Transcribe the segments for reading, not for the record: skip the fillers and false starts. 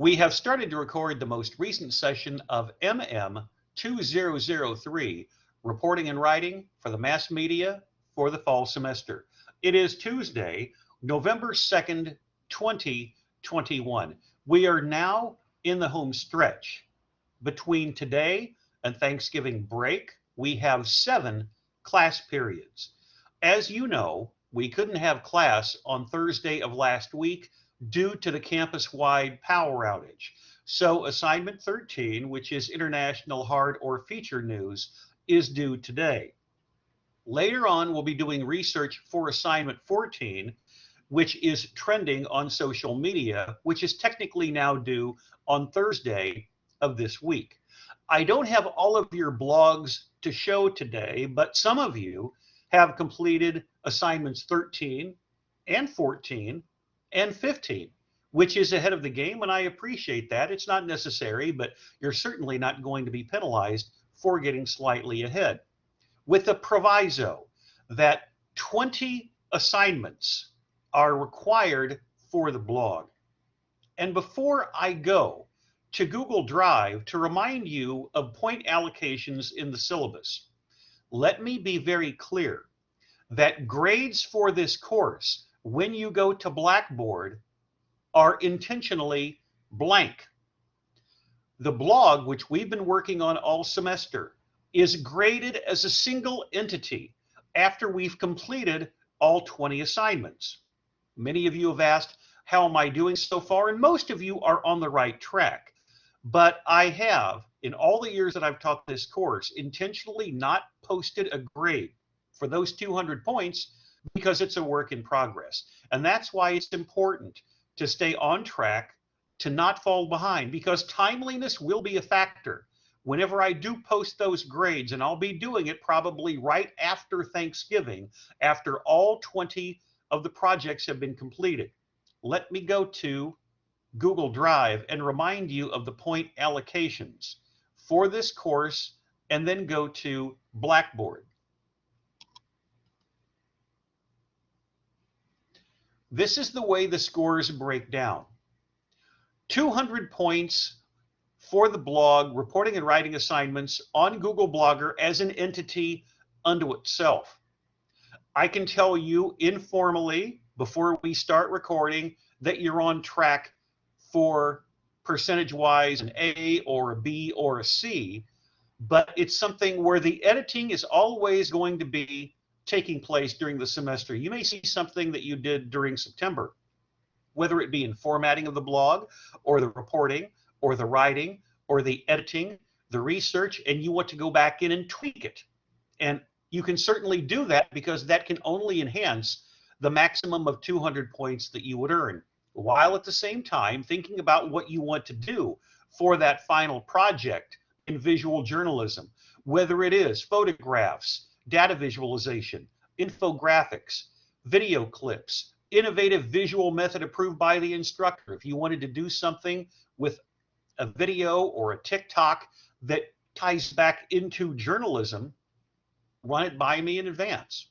We have started to record the most recent session of MM 2003, Reporting and Writing for the Mass Media for the fall semester. It is Tuesday, November 2nd, 2021. We are now in the home stretch. Between today and Thanksgiving break, we have 7 class periods. As you know, we couldn't have class on Thursday of last week due to the campus-wide power outage. So assignment 13, which is international hard or feature news, is due today. Later on, we'll be doing research for assignment 14, which is trending on social media, which is technically now due on Thursday of this week. I don't have all of your blogs to show today, but some of you have completed assignments 13 and 14 and 15, which is ahead of the game, and I appreciate that. It's not necessary, but you're certainly not going to be penalized for getting slightly ahead. With a proviso that 20 assignments are required for the blog. And before I go to Google Drive to remind you of point allocations in the syllabus, let me be very clear that grades for this course, when you go to Blackboard, are intentionally blank. The blog, which we've been working on all semester, is graded as a single entity after we've completed all 20 assignments. Many of you have asked, how am I doing so far? And most of you are on the right track. But I have, in all the years that I've taught this course, intentionally not posted a grade for those 200 points because it's a work in progress. And that's why it's important to stay on track, to not fall behind, because timeliness will be a factor. Whenever I do post those grades, and I'll be doing it probably right after Thanksgiving, after all 20 of the projects have been completed. Let me go to Google Drive and remind you of the point allocations for this course, and then go to Blackboard. This is the way the scores break down. 200 points for the blog, reporting and writing assignments on Google Blogger as an entity unto itself. I can tell you informally, before we start recording, that you're on track for percentage-wise an A or a B or a C, but it's something where the editing is always going to be taking place during the semester. You may see something that you did during September, whether it be in formatting of the blog or the reporting or the writing or the editing, the research, and you want to go back in and tweak it. And you can certainly do that because that can only enhance the maximum of 200 points that you would earn, while at the same time thinking about what you want to do for that final project in visual journalism, whether it is photographs, data visualization, infographics, video clips, innovative visual method approved by the instructor. If you wanted to do something with a video or a TikTok that ties back into journalism, run it by me in advance.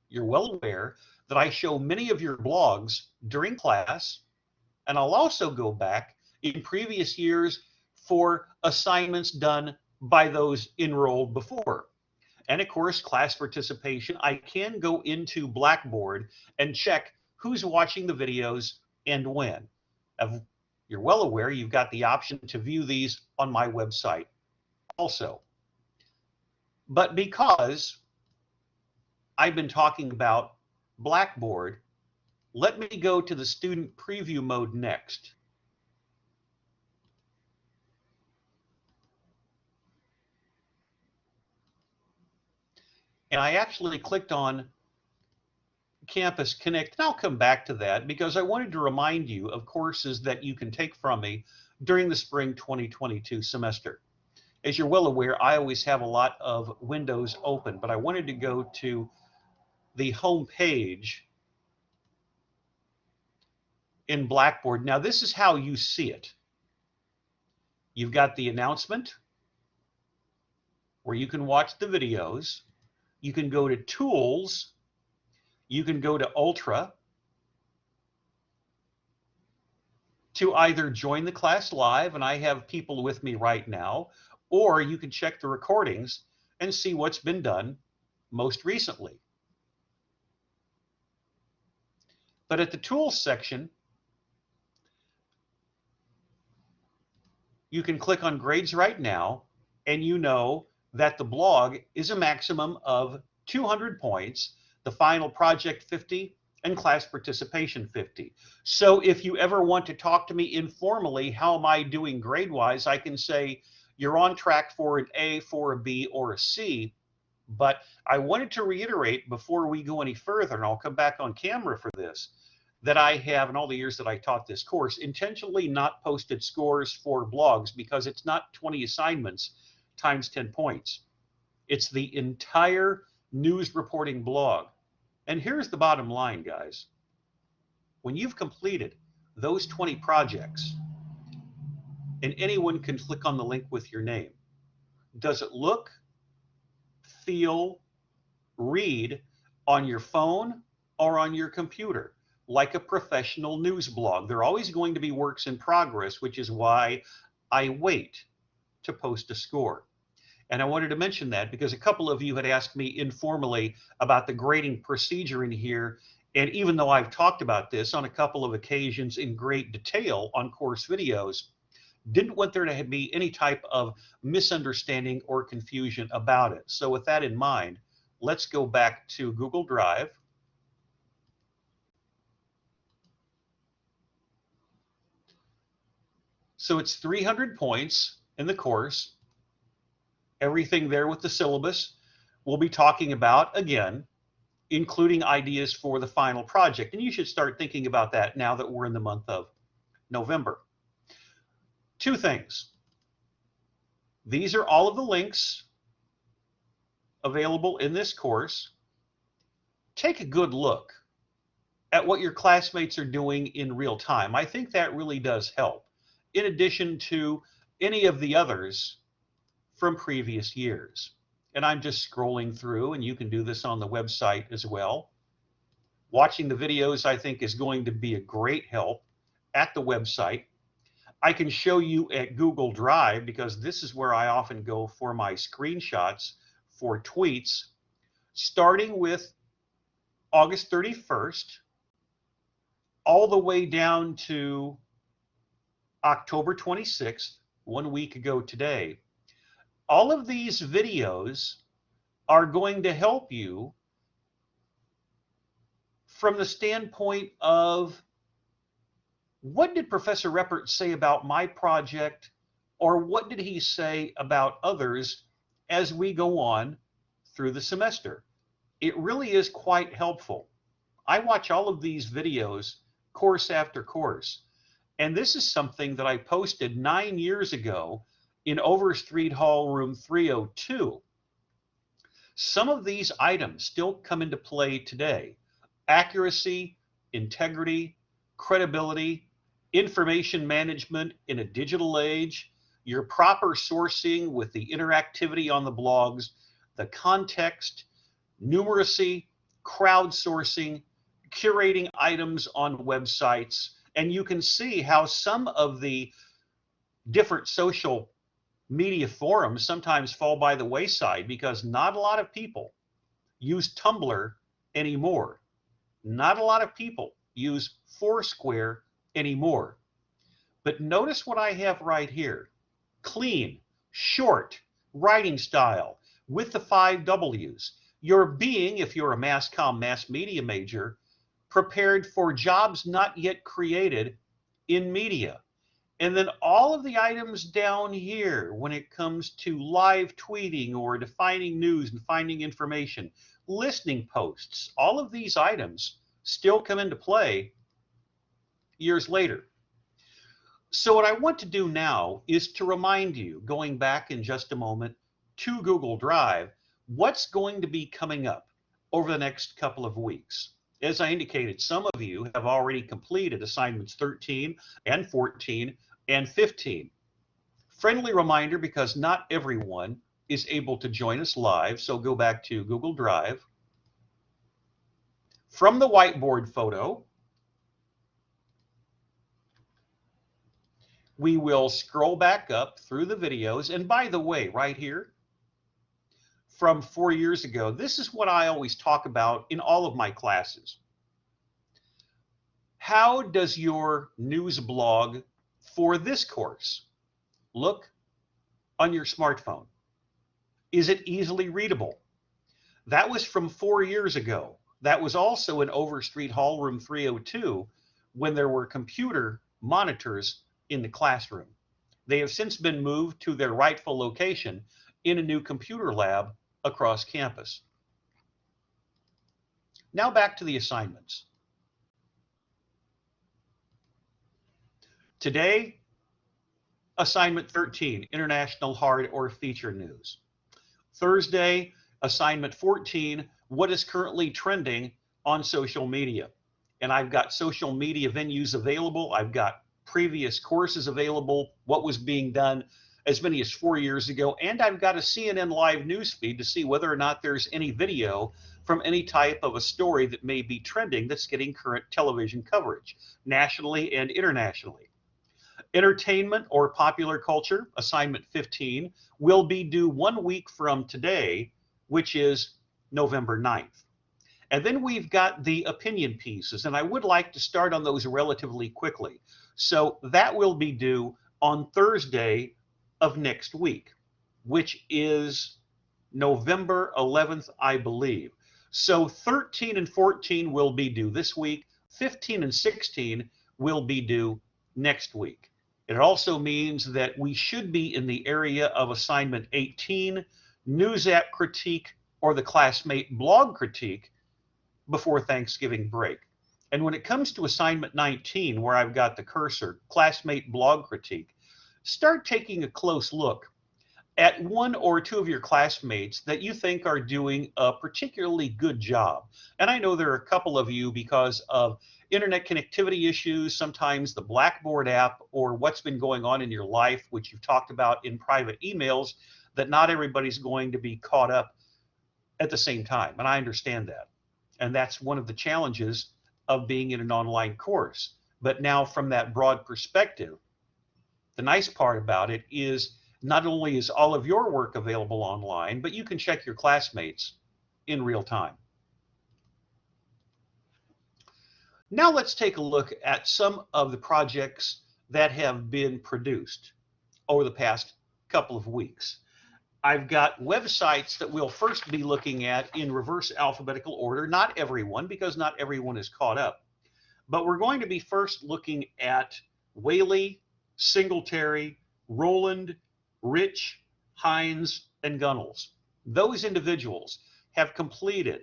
You're well aware that I show many of your blogs during class, and I'll also go back in previous years for assignments done by those enrolled before. And of course, class participation, I can go into Blackboard and check who's watching the videos and when. You're well aware you've got the option to view these on my website also. But because I've been talking about Blackboard, let me go to the student preview mode next. And I actually clicked on Campus Connect, and I'll come back to that because I wanted to remind you of courses that you can take from me during the spring 2022 semester. As you're well aware, I always have a lot of windows open, but I wanted to go to the home page in Blackboard. Now, this is how you see it. You've got the announcement where you can watch the videos. You can go to Tools. You can go to Ultra. to either join the class live, and I have people with me right now, or you can check the recordings and see what's been done most recently. But at the Tools section, you can click on Grades right now, and you know that the blog is a maximum of 200 points, the final project 50, and class participation 50. So if you ever want to talk to me informally, how am I doing grade-wise, I can say you're on track for an A, for a B, or a C. But I wanted to reiterate before we go any further, and I'll come back on camera for this, that I have, in all the years that I taught this course, intentionally not posted scores for blogs because it's not 20 assignments times 10 points. It's the entire news reporting blog. And here's the bottom line, guys. When you've completed those 20 projects, and anyone can click on the link with your name, does it look, feel, read on your phone or on your computer like a professional news blog? They're always going to be works in progress, which is why I wait to post a score. And I wanted to mention that because a couple of you had asked me informally about the grading procedure in here. And even though I've talked about this on a couple of occasions in great detail on course videos, didn't want there to be any type of misunderstanding or confusion about it. So with that in mind, let's go back to Google Drive. So it's 300 points in the course. Everything there with the syllabus we'll be talking about again, including ideas for the final project. And you should start thinking about that now that we're in the month of November. Two things. These are all of the links available in this course. Take a good look at what your classmates are doing in real time. I think that really does help, in addition to any of the others from previous years. And I'm just scrolling through, and you can do this on the website as well. Watching the videos, I think, is going to be a great help at the website. I can show you at Google Drive, because this is where I often go for my screenshots for tweets, starting with August 31st, all the way down to October 26th, 1 week ago today. All of these videos are going to help you from the standpoint of, what did Professor Reppert say about my project, or what did he say about others as we go on through the semester? It really is quite helpful. I watch all of these videos course after course, and this is something that I posted 9 years ago in Overstreet Hall room 302. Some of these items still come into play today. Accuracy, integrity, credibility, information management in a digital age, your proper sourcing with the interactivity on the blogs, the context, numeracy, crowdsourcing, curating items on websites. And you can see how some of the different social media forums sometimes fall by the wayside because not a lot of people use Tumblr anymore. Not a lot of people use Foursquare anymore. But notice what I have right here. Clean, short, writing style with the 5 W's. You're being, if you're a mass comm, mass media major, prepared for jobs not yet created in media. And then all of the items down here when it comes to live tweeting or defining news and finding information, listening posts, all of these items still come into play years later. So what I want to do now is to remind you, going back in just a moment to Google Drive, what's going to be coming up over the next couple of weeks. As I indicated, some of you have already completed assignments 13 and 14 and 15. Friendly reminder, because not everyone is able to join us live, so go back to Google Drive. From the whiteboard photo, We will scroll back up through the videos. And by the way, right here, from 4 years ago, this is what I always talk about in all of my classes. How does your news blog for this course look on your smartphone? Is it easily readable? That was from 4 years ago. That was also in Overstreet Hall, room 302, when there were computer monitors in the classroom. They have since been moved to their rightful location in a new computer lab across campus. Now back to the assignments. Today, assignment 13, international hard or feature news. Thursday, assignment 14, what is currently trending on social media. And I've got social media venues available. I've got previous courses available, what was being done as many as 4 years ago. And I've got a CNN live news feed to see whether or not there's any video from any type of a story that may be trending that's getting current television coverage, nationally and internationally. Entertainment or popular culture, assignment 15, will be due 1 week from today, which is November 9th. And then we've got the opinion pieces, and I would like to start on those relatively quickly. So that will be due on Thursday of next week, which is November 11th, I believe. So 13 and 14 will be due this week. 15 and 16 will be due next week. It also means that we should be in the area of assignment 18, news app critique or the classmate blog critique before Thanksgiving break. And when it comes to assignment 19, where I've got the cursor, classmate blog critique, start taking a close look at one or two of your classmates that you think are doing a particularly good job. And I know there are a couple of you, because of internet connectivity issues, sometimes the Blackboard app, or what's been going on in your life, which you've talked about in private emails, that not everybody's going to be caught up at the same time. And I understand that. And that's one of the challenges of being in an online course. But now, from that broad perspective, the nice part about it is not only is all of your work available online, but you can check your classmates in real time. Now let's take a look at some of the projects that have been produced over the past couple of weeks. I've got websites that we'll first be looking at in reverse alphabetical order. Not everyone, because not everyone is caught up. But we're going to be first looking at Whaley, Singletary, Rowland, Rich, Hines, and Gunnels. Those individuals have completed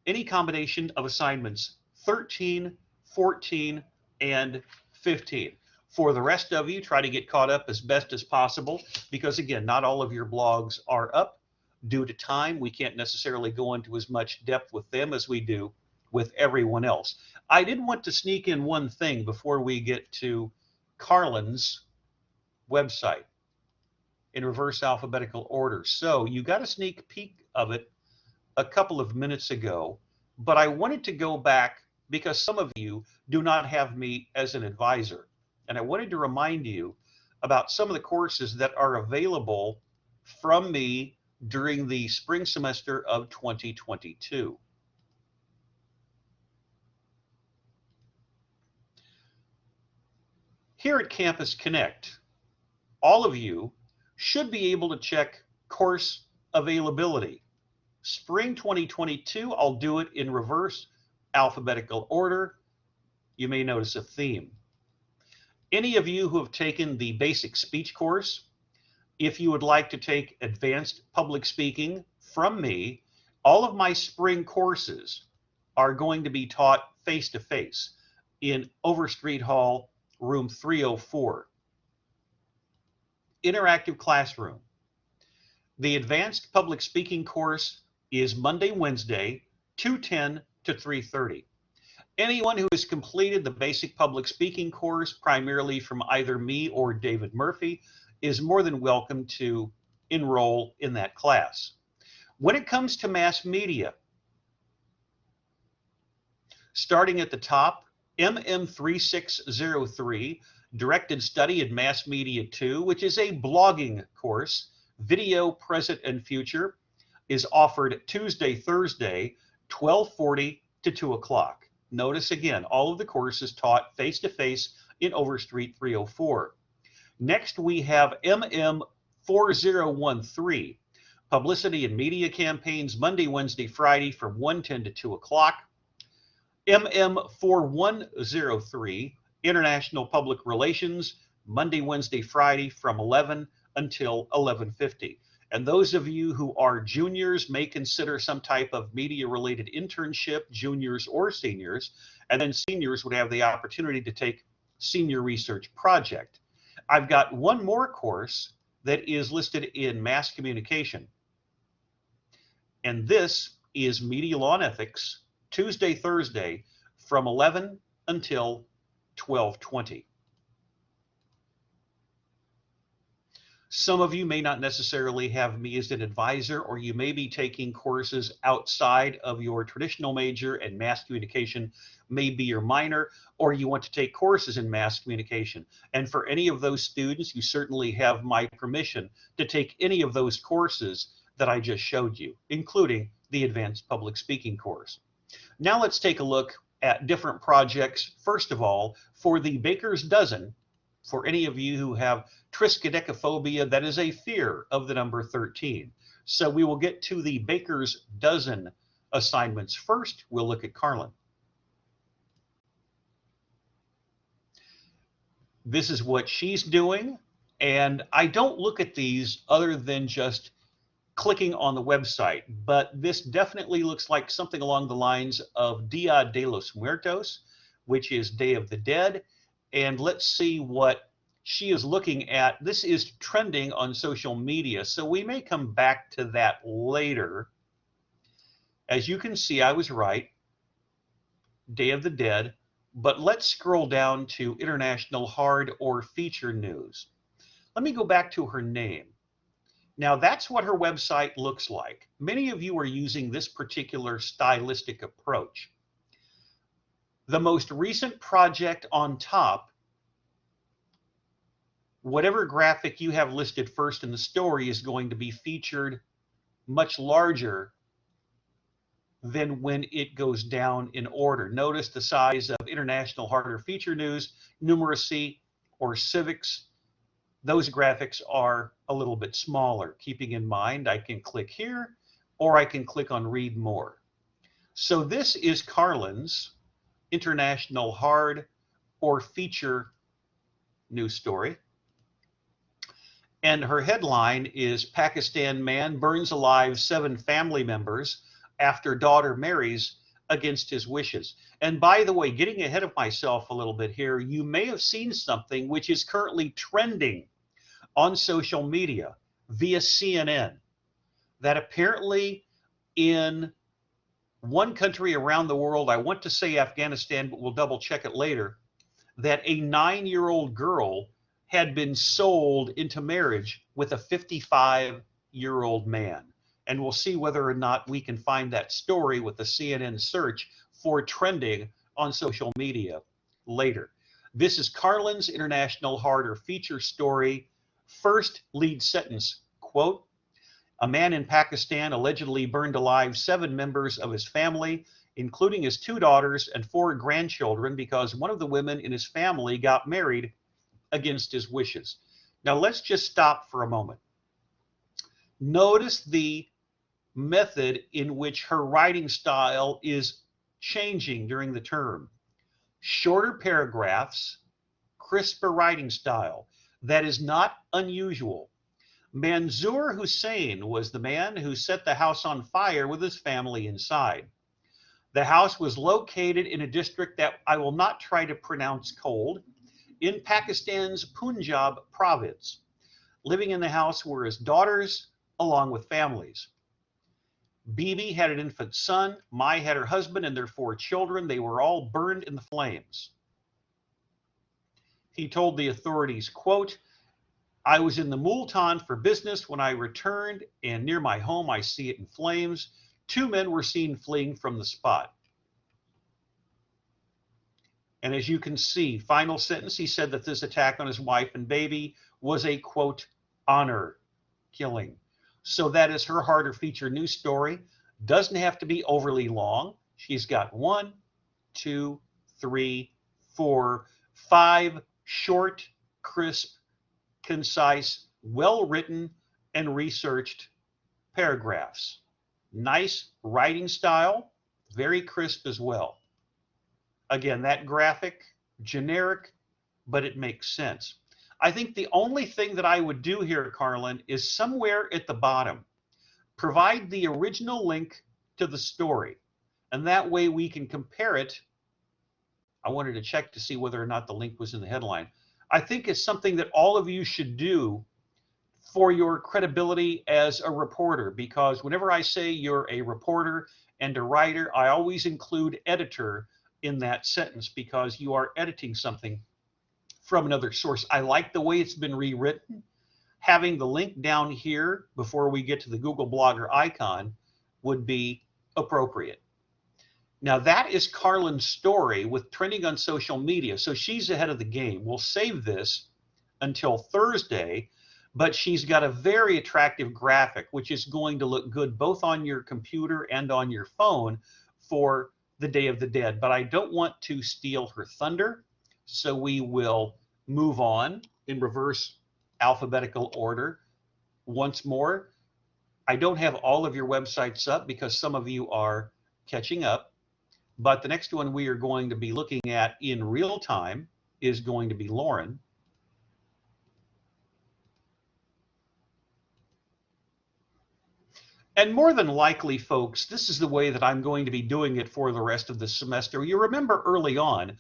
any combination of assignments 13, 14, and 15. For the rest of you, try to get caught up as best as possible, because again, not all of your blogs are up due to time. We can't necessarily go into as much depth with them as we do with everyone else. I did want to sneak in one thing before we get to Carlin's website in reverse alphabetical order. So you got a sneak peek of it a couple of minutes ago, but I wanted to go back because some of you do not have me as an advisor. And I wanted to remind you about some of the courses that are available from me during the spring semester of 2022. Here at Campus Connect, all of you should be able to check course availability. Spring 2022, I'll do it in reverse alphabetical order. You may notice a theme. Any of you who have taken the basic speech course, if you would like to take advanced public speaking from me, all of my spring courses are going to be taught face-to-face in Overstreet Hall, room 304. Interactive classroom. The advanced public speaking course is Monday, Wednesday, 2:10 to 3:30. Anyone who has completed the basic public speaking course, primarily from either me or David Murphy, is more than welcome to enroll in that class. When it comes to mass media, starting at the top, MM3603, Directed Study in Mass Media 2, which is a blogging course, Video, Present, and Future, is offered Tuesday, Thursday, 12:40 to 2 o'clock. Notice again, all of the courses taught face-to-face in Overstreet 304. Next, we have MM4013, Publicity and Media Campaigns, Monday, Wednesday, Friday from 1:10 to 2 o'clock. MM4103, International Public Relations, Monday, Wednesday, Friday from 11 until 11:50. And those of you who are juniors may consider some type of media-related internship, juniors or seniors, and then seniors would have the opportunity to take Senior Research Project. I've got one more course that is listed in Mass Communication, and this is Media Law and Ethics, Tuesday, Thursday from 11 until 12:20. Some of you may not necessarily have me as an advisor, or you may be taking courses outside of your traditional major, and mass communication may be your minor, or you want to take courses in mass communication. And for any of those students, you certainly have my permission to take any of those courses that I just showed you, including the Advanced Public Speaking course. Now let's take a look at different projects. First of all, for the Baker's Dozen, for any of you who have triskaidekaphobia, that is a fear of the number 13. So we will get to the Baker's Dozen assignments first. We'll look at Carlin. This is what she's doing, and I don't look at these other than just clicking on the website, but this definitely looks like something along the lines of Dia de los Muertos, which is Day of the Dead. And let's see what she is looking at. This is trending on social media, so we may come back to that later. As you can see, I was right, Day of the Dead, but let's scroll down to international hard or feature news. Let me go back to her name. Now that's what her website looks like. Many of you are using this particular stylistic approach. The most recent project on top, whatever graphic you have listed first in the story, is going to be featured much larger than when it goes down in order. Notice the size of international hard or feature news, numeracy, or civics. Those graphics are a little bit smaller. Keeping in mind, I can click here, or I can click on Read More. So this is Carlin's international hard or feature news story. And her headline is Pakistan Man Burns Alive 7 Family Members After Daughter Marries Against His Wishes. And by the way, getting ahead of myself a little bit here, you may have seen something which is currently trending on social media via CNN, that apparently in one country around the world, I want to say Afghanistan, but we'll double check it later, that a 9-year-old girl had been sold into marriage with a 55-year-old man. And we'll see whether or not we can find that story with the CNN search for trending on social media later. This is Carlin's international hard or feature story. First lead sentence, quote, a man in Pakistan allegedly burned alive 7 members of his family, including his 2 daughters and 4 grandchildren, because one of the women in his family got married against his wishes. Now let's just stop for a moment. Notice the method in which her writing style is changing during the term. Shorter paragraphs, crisper writing style. That is not unusual. Manzoor Hussain was the man who set the house on fire with his family inside. The house was located in a district that I will not try to pronounce cold, in Pakistan's Punjab province. Living in the house were his daughters, along with families. Bibi had an infant son, Mai had her husband and their 4 children. They were all burned in the flames. He told the authorities, quote, I was in the Multan for business when I returned, and near my home I see it in flames. 2 men were seen fleeing from the spot. And as you can see, final sentence, he said that this attack on his wife and baby was a, quote, honor killing. So that is her harder feature news story. Doesn't have to be overly long. She's got 1, 2, 3, 4, 5 short, crisp, concise, well-written, and researched paragraphs. Nice writing style, very crisp as well. Again, that graphic, generic, but it makes sense. I think the only thing that I would do here, Carlin, is somewhere at the bottom, provide the original link to the story. And that way we can compare it. I wanted to check to see whether or not the link was in the headline. I think it's something that all of you should do for your credibility as a reporter, because whenever I say you're a reporter and a writer, I always include editor in that sentence because you are editing something from another source. I like the way it's been rewritten. Having the link down here before we get to the Google Blogger icon would be appropriate. Now that is Carlin's story with trending on social media. So she's ahead of the game. We'll save this until Thursday, but she's got a very attractive graphic, which is going to look good both on your computer and on your phone for the Day of the Dead. But I don't want to steal her thunder, so we will move on in reverse alphabetical order. Once more, I don't have all of your websites up because some of you are catching up, but the next one we are going to be looking at in real time is going to be Lauren. And more than likely, folks, this is the way that I'm going to be doing it for the rest of the semester. You remember early on,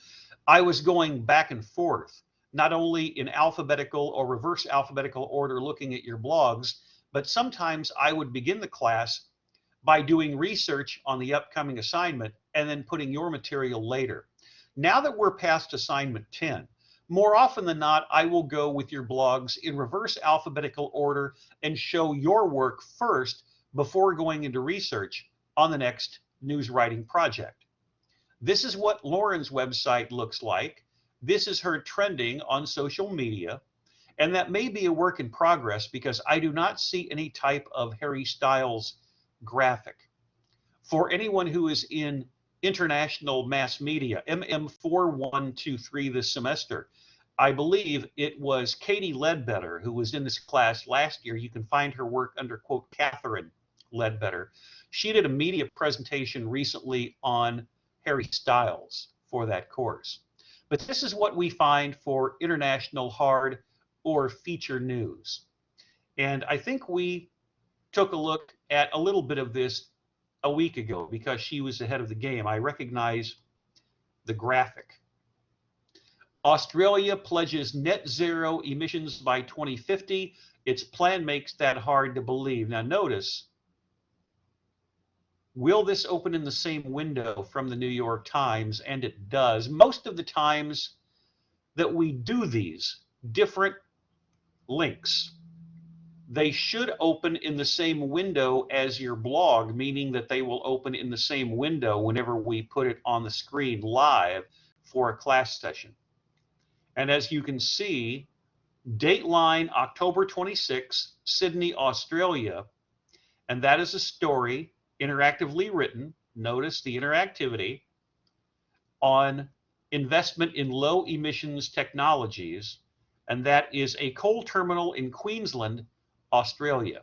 I was going back and forth, not only in alphabetical or reverse alphabetical order looking at your blogs, but sometimes I would begin the class by doing research on the upcoming assignment and then putting your material later. Now that we're past assignment 10, more often than not, I will go with your blogs in reverse alphabetical order and show your work first before going into research on the next news writing project. This is what Lauren's website looks like. This is her trending on social media. And that may be a work in progress because I do not see any type of Harry Styles graphic. For anyone who is in international mass media, MM4123 this semester, I believe it was Katie Ledbetter who was in this class last year. You can find her work under, quote, Catherine Ledbetter. She did a media presentation recently on Harry Styles for that course. But this is what we find for international hard or feature news. And I think we took a look at a little bit of this a week ago because she was ahead of the game. I recognize the graphic. Australia pledges net zero emissions by 2050. Its plan makes that hard to believe. Now notice, will this open in the same window from the New York Times? And it does. Most of the times that we do these different links, they should open in the same window as your blog, meaning that they will open in the same window whenever we put it on the screen live for a class session. And as you can see, Dateline October 26, Sydney, Australia, and that is a story interactively written, notice the interactivity, on investment in low emissions technologies, and that is a coal terminal in Queensland, Australia.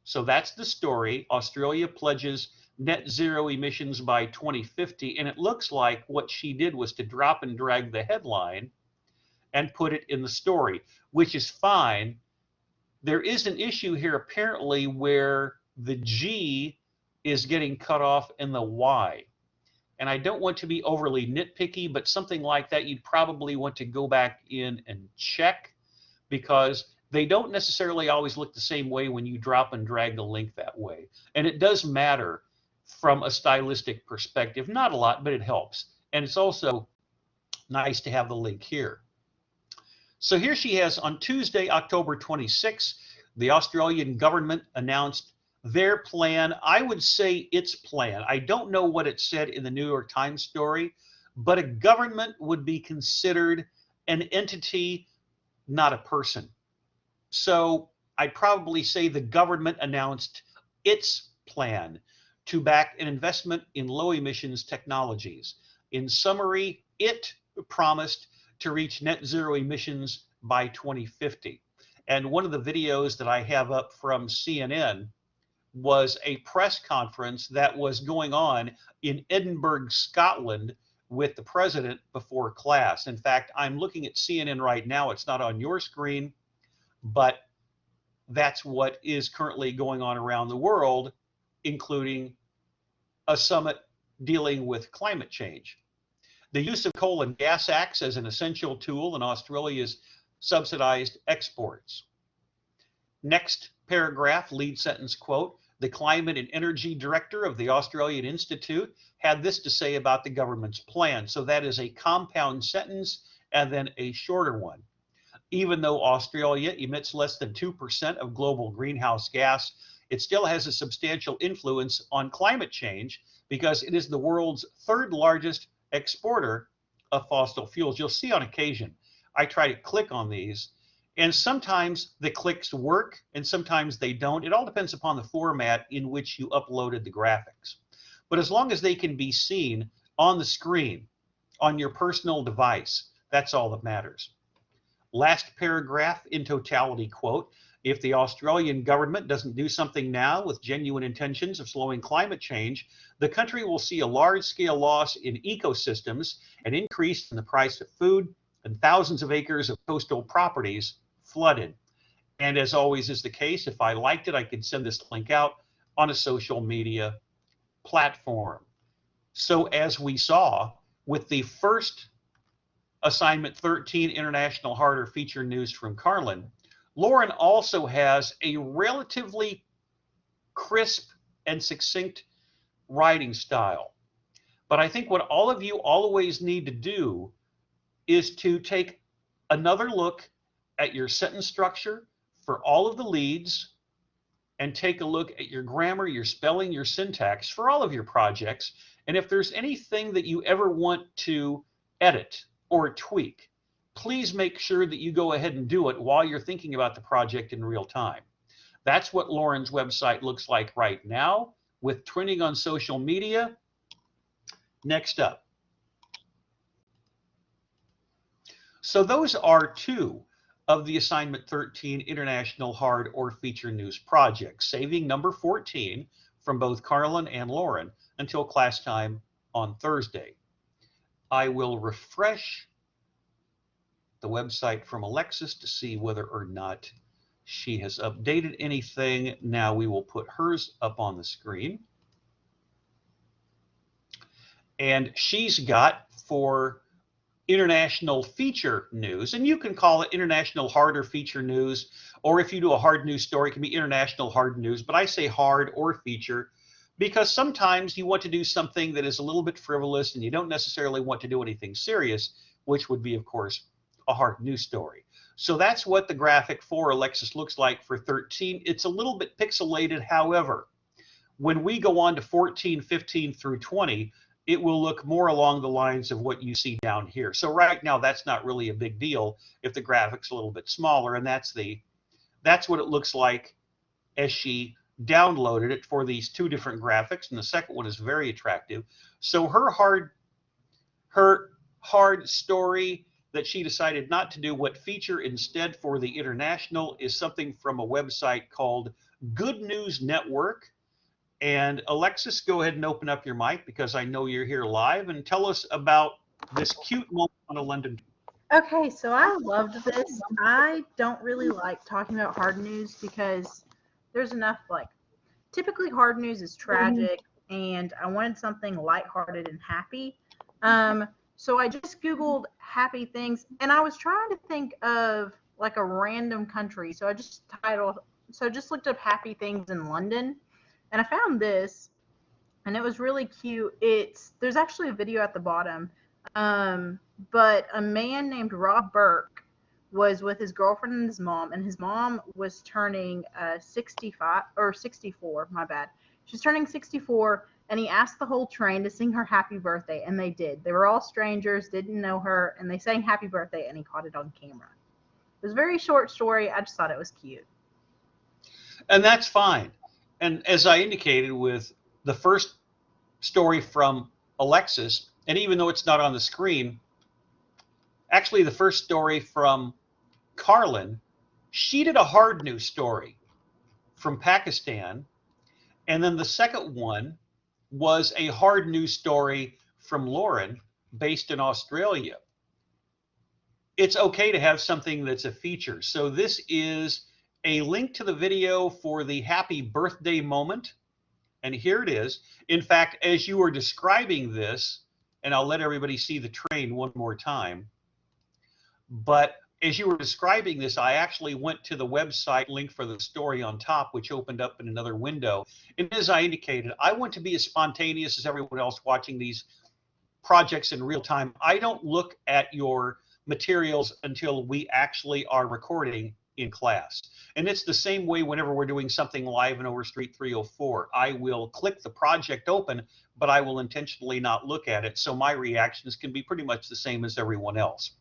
So that's the story. Australia pledges net zero emissions by 2050, and it looks like what she did was to drop and drag the headline and put it in the story, which is fine. There is an issue here apparently where the G is getting cut off in the Y. And I don't want to be overly nitpicky, but something like that you'd probably want to go back in and check, because they don't necessarily always look the same way when you drop and drag the link that way. And it does matter from a stylistic perspective. Not a lot, but it helps. And it's also nice to have the link here. So here she has, on Tuesday, October 26, the Australian government announced their plan. I would say its plan. I don't know what it said in the New York Times story, but a government would be considered an entity, not a person. So I'd probably say the government announced its plan to back an investment in low emissions technologies. In summary, it promised to reach net zero emissions by 2050. And one of the videos that I have up from CNN was a press conference that was going on in Edinburgh, Scotland, with the president before class. In fact, I'm looking at CNN right now. It's not on your screen, but that's what is currently going on around the world, including a summit dealing with climate change. The use of coal and gas acts as an essential tool in Australia's subsidized exports. Next paragraph, lead sentence quote, the climate and energy director of the Australian Institute had this to say about the government's plan. So that is a compound sentence and then a shorter one. Even though Australia emits less than 2% of global greenhouse gas, it still has a substantial influence on climate change because it is the world's third largest exporter of fossil fuels. You'll see on occasion, I try to click on these, and sometimes the clicks work and sometimes they don't. It all depends upon the format in which you uploaded the graphics. But as long as they can be seen on the screen, on your personal device, that's all that matters. Last paragraph, in totality quote, if the Australian government doesn't do something now with genuine intentions of slowing climate change, the country will see a large-scale loss in ecosystems, an increase in the price of food, and thousands of acres of coastal properties flooded. And as always is the case, if I liked it, I could send this link out on a social media platform. So as we saw with the first Assignment 13 International Harder feature news from Carlin, Lauren also has a relatively crisp and succinct writing style. But I think what all of you always need to do is to take another look at your sentence structure for all of the leads and take a look at your grammar, your spelling, your syntax for all of your projects. And if there's anything that you ever want to edit or tweak, please make sure that you go ahead and do it while you're thinking about the project in real time. That's what Lauren's website looks like right now with trending on social media. Next up. So those are two of the Assignment 13 International Hard or Feature News projects, saving number 14 from both Carlin and Lauren until class time on Thursday. I will refresh the website from Alexis to see whether or not she has updated anything. Now we will put hers up on the screen. And she's got for international feature news, and you can call it international hard or feature news, or if you do a hard news story, it can be international hard news, but I say hard or feature because sometimes you want to do something that is a little bit frivolous and you don't necessarily want to do anything serious, which would be, of course, a hard news story. So that's what the graphic for Alexis looks like for 13. It's a little bit pixelated. However, when we go on to 14, 15 through 20, it will look more along the lines of what you see down here. So right now, that's not really a big deal if the graphic's a little bit smaller, and that's what it looks like as she downloaded it for these two different graphics, and the second one is very attractive. So her hard story that she decided not to do, what feature instead for the international is something from a website called Good News Network. And Alexis, go ahead and open up your mic because I know you're here live, and tell us about this cute moment on a London. Okay, so I loved this. I don't really like talking about hard news because there's enough, like, typically hard news is tragic, and I wanted something lighthearted and happy. So I just Googled happy things, and I was trying to think of like a random country. So I just looked up happy things in London, and I found this, and it was really cute. There's actually a video at the bottom, but a man named Rob Burke was with his girlfriend and his mom was turning 65 or 64. My bad. She's turning 64, and he asked the whole train to sing her happy birthday, and they did. They were all strangers, didn't know her, and they sang happy birthday, and he caught it on camera. It was a very short story. I just thought it was cute. And that's fine. And as I indicated with the first story from Alexis, and even though it's not on the screen, actually the first story from Carlin, she did a hard news story from Pakistan. And then the second one was a hard news story from Lauren, based in Australia. It's okay to have something that's a feature. So this is a link to the video for the happy birthday moment. And here it is. In fact, as you were describing this, and I'll let everybody see the train one more time, but as you were describing this, I actually went to the website link for the story on top, which opened up in another window. And as I indicated, I want to be as spontaneous as everyone else watching these projects in real time. I don't look at your materials until we actually are recording in class. And it's the same way whenever we're doing something live in Overstreet 304. I will click the project open, but I will intentionally not look at it. So my reactions can be pretty much the same as everyone else.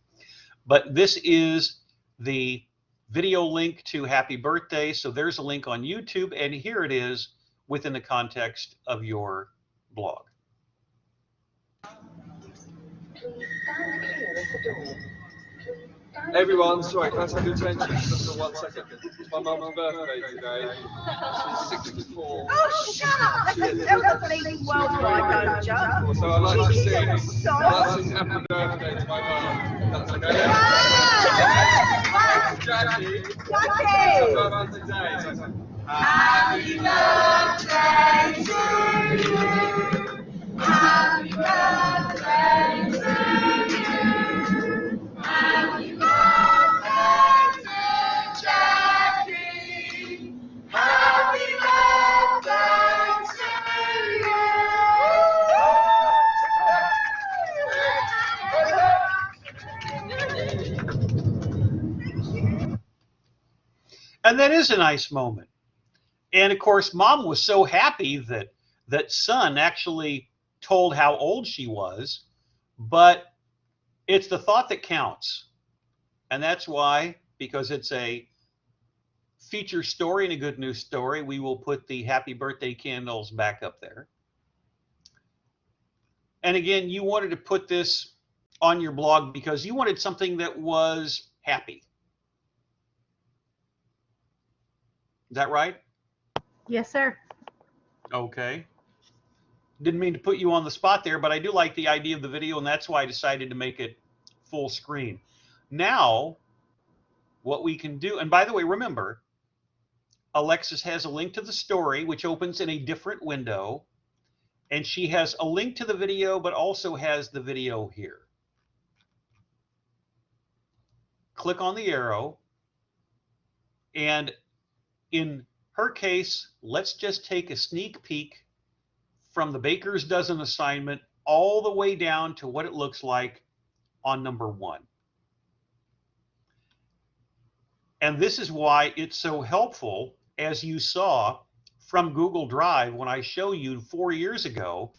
But this is the video link to Happy Birthday. So there's a link on YouTube, and here it is within the context of your blog. Everyone, sorry, can I have your attention just for 1 second? It's my mum's birthday today. She's 64. Oh, shut up! That's everything worldwide, don't you? So I'd like to sing happy birthday to my mum. That's okay. Jackie. Happy birthday today. Happy birthday to you. Happy birthday to you. Happy birthday to Jackie. Happy birthday to you. And that is a nice moment. And of course, Mom was so happy that son actually told how old she was, but it's the thought that counts. And that's why, because it's a feature story and a good news story, we will put the happy birthday candles back up there. And again, you wanted to put this on your blog because you wanted something that was happy. Is that right? Yes, sir. Okay. Didn't mean to put you on the spot there, but I do like the idea of the video, and that's why I decided to make it full screen. Now, what we can do, and by the way, remember, Alexis has a link to the story, which opens in a different window, and she has a link to the video, but also has the video here. Click on the arrow, and in her case, let's just take a sneak peek from the Baker's Dozen assignment all the way down to what it looks like on number 1. And this is why it's so helpful, as you saw from Google Drive when I showed you 4 years ago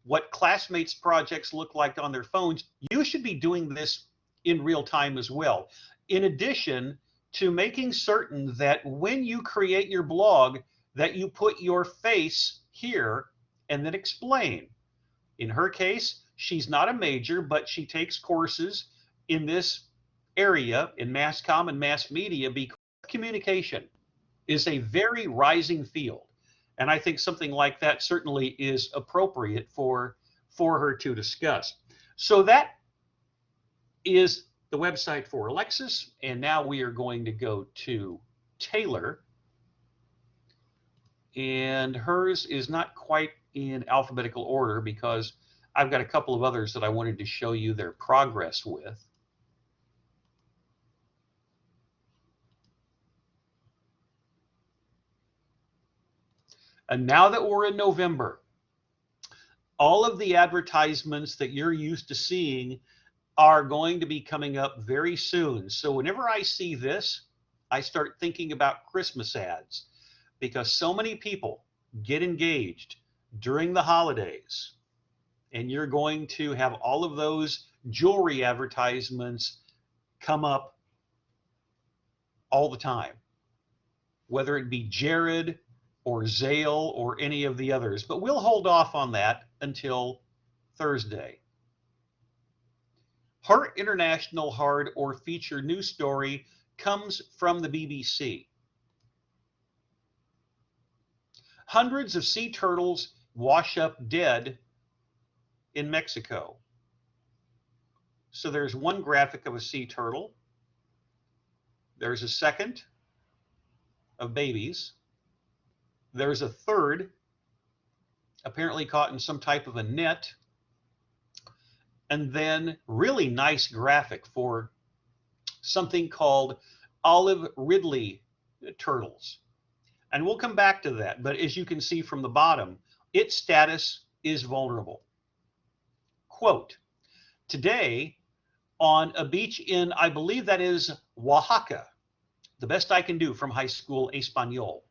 what classmates' projects look like on their phones. You should be doing this in real time as well. In addition to making certain that when you create your blog, that you put your face here and then explain. In her case, she's not a major, but she takes courses in this area in mass comm and mass media because communication is a very rising field. And I think something like that certainly is appropriate for her to discuss. So that is the website for Alexis. And now we are going to go to Taylor. And hers is not quite in alphabetical order because I've got a couple of others that I wanted to show you their progress with. And now that we're in November, all of the advertisements that you're used to seeing are going to be coming up very soon. So whenever I see this, I start thinking about Christmas ads because so many people get engaged during the holidays, and you're going to have all of those jewelry advertisements come up all the time, whether it be Jared or Zale or any of the others. But we'll hold off on that until Thursday. Her international hard or feature news story comes from the BBC. Hundreds of sea turtles wash up dead in Mexico. So there's one graphic of a sea turtle. There's a second of babies. There's a third, apparently caught in some type of a net. And then really nice graphic for something called olive ridley turtles. And we'll come back to that. But as you can see from the bottom, its status is vulnerable. Quote, today on a beach in, I believe that is Oaxaca, the best I can do from high school Espanol,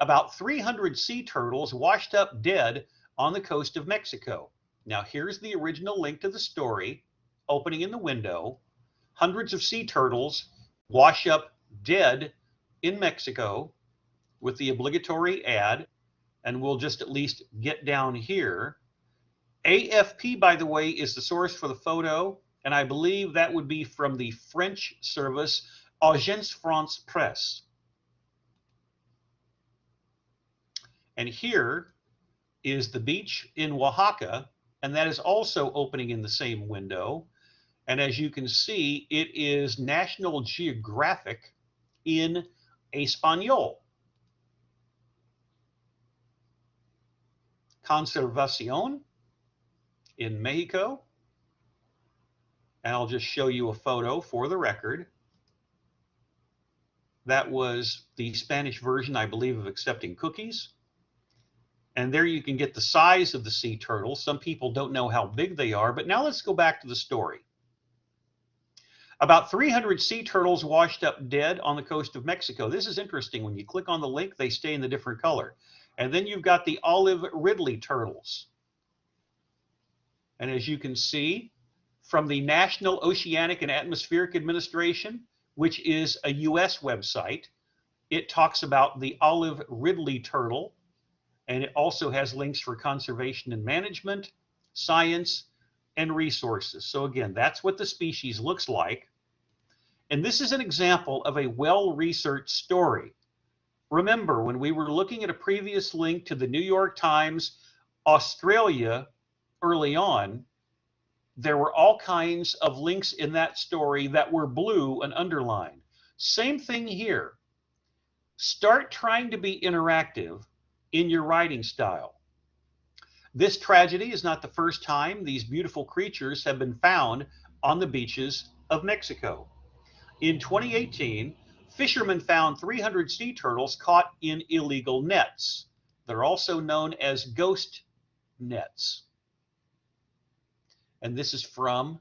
about 300 sea turtles washed up dead on the coast of Mexico. Now here's the original link to the story, opening in the window. Hundreds of sea turtles wash up dead in Mexico, with the obligatory ad, and we'll just at least get down here. AFP, by the way, is the source for the photo, and I believe that would be from the French service Agence France Presse. And here is the beach in Oaxaca, and that is also opening in the same window. And as you can see, it is National Geographic in Espanol. Conservación in Mexico. And I'll just show you a photo for the record. That was the Spanish version, I believe, of accepting cookies. And there you can get the size of the sea turtle. Some people don't know how big they are, but now let's go back to the story. About 300 sea turtles washed up dead on the coast of Mexico. This is interesting. When you click on the link, they stay in the different color. And then you've got the olive ridley turtles. And as you can see, from the National Oceanic and Atmospheric Administration, which is a US website, it talks about the olive ridley turtle, and it also has links for conservation and management, science, and resources. So again, that's what the species looks like. And this is an example of a well-researched story. Remember, when we were looking at a previous link to the New York Times, Australia, early on, there were all kinds of links in that story that were blue and underlined. Same thing here. Start trying to be interactive in your writing style. This tragedy is not the first time these beautiful creatures have been found on the beaches of Mexico. In 2018, fishermen found 300 sea turtles caught in illegal nets. They're also known as ghost nets. And this is from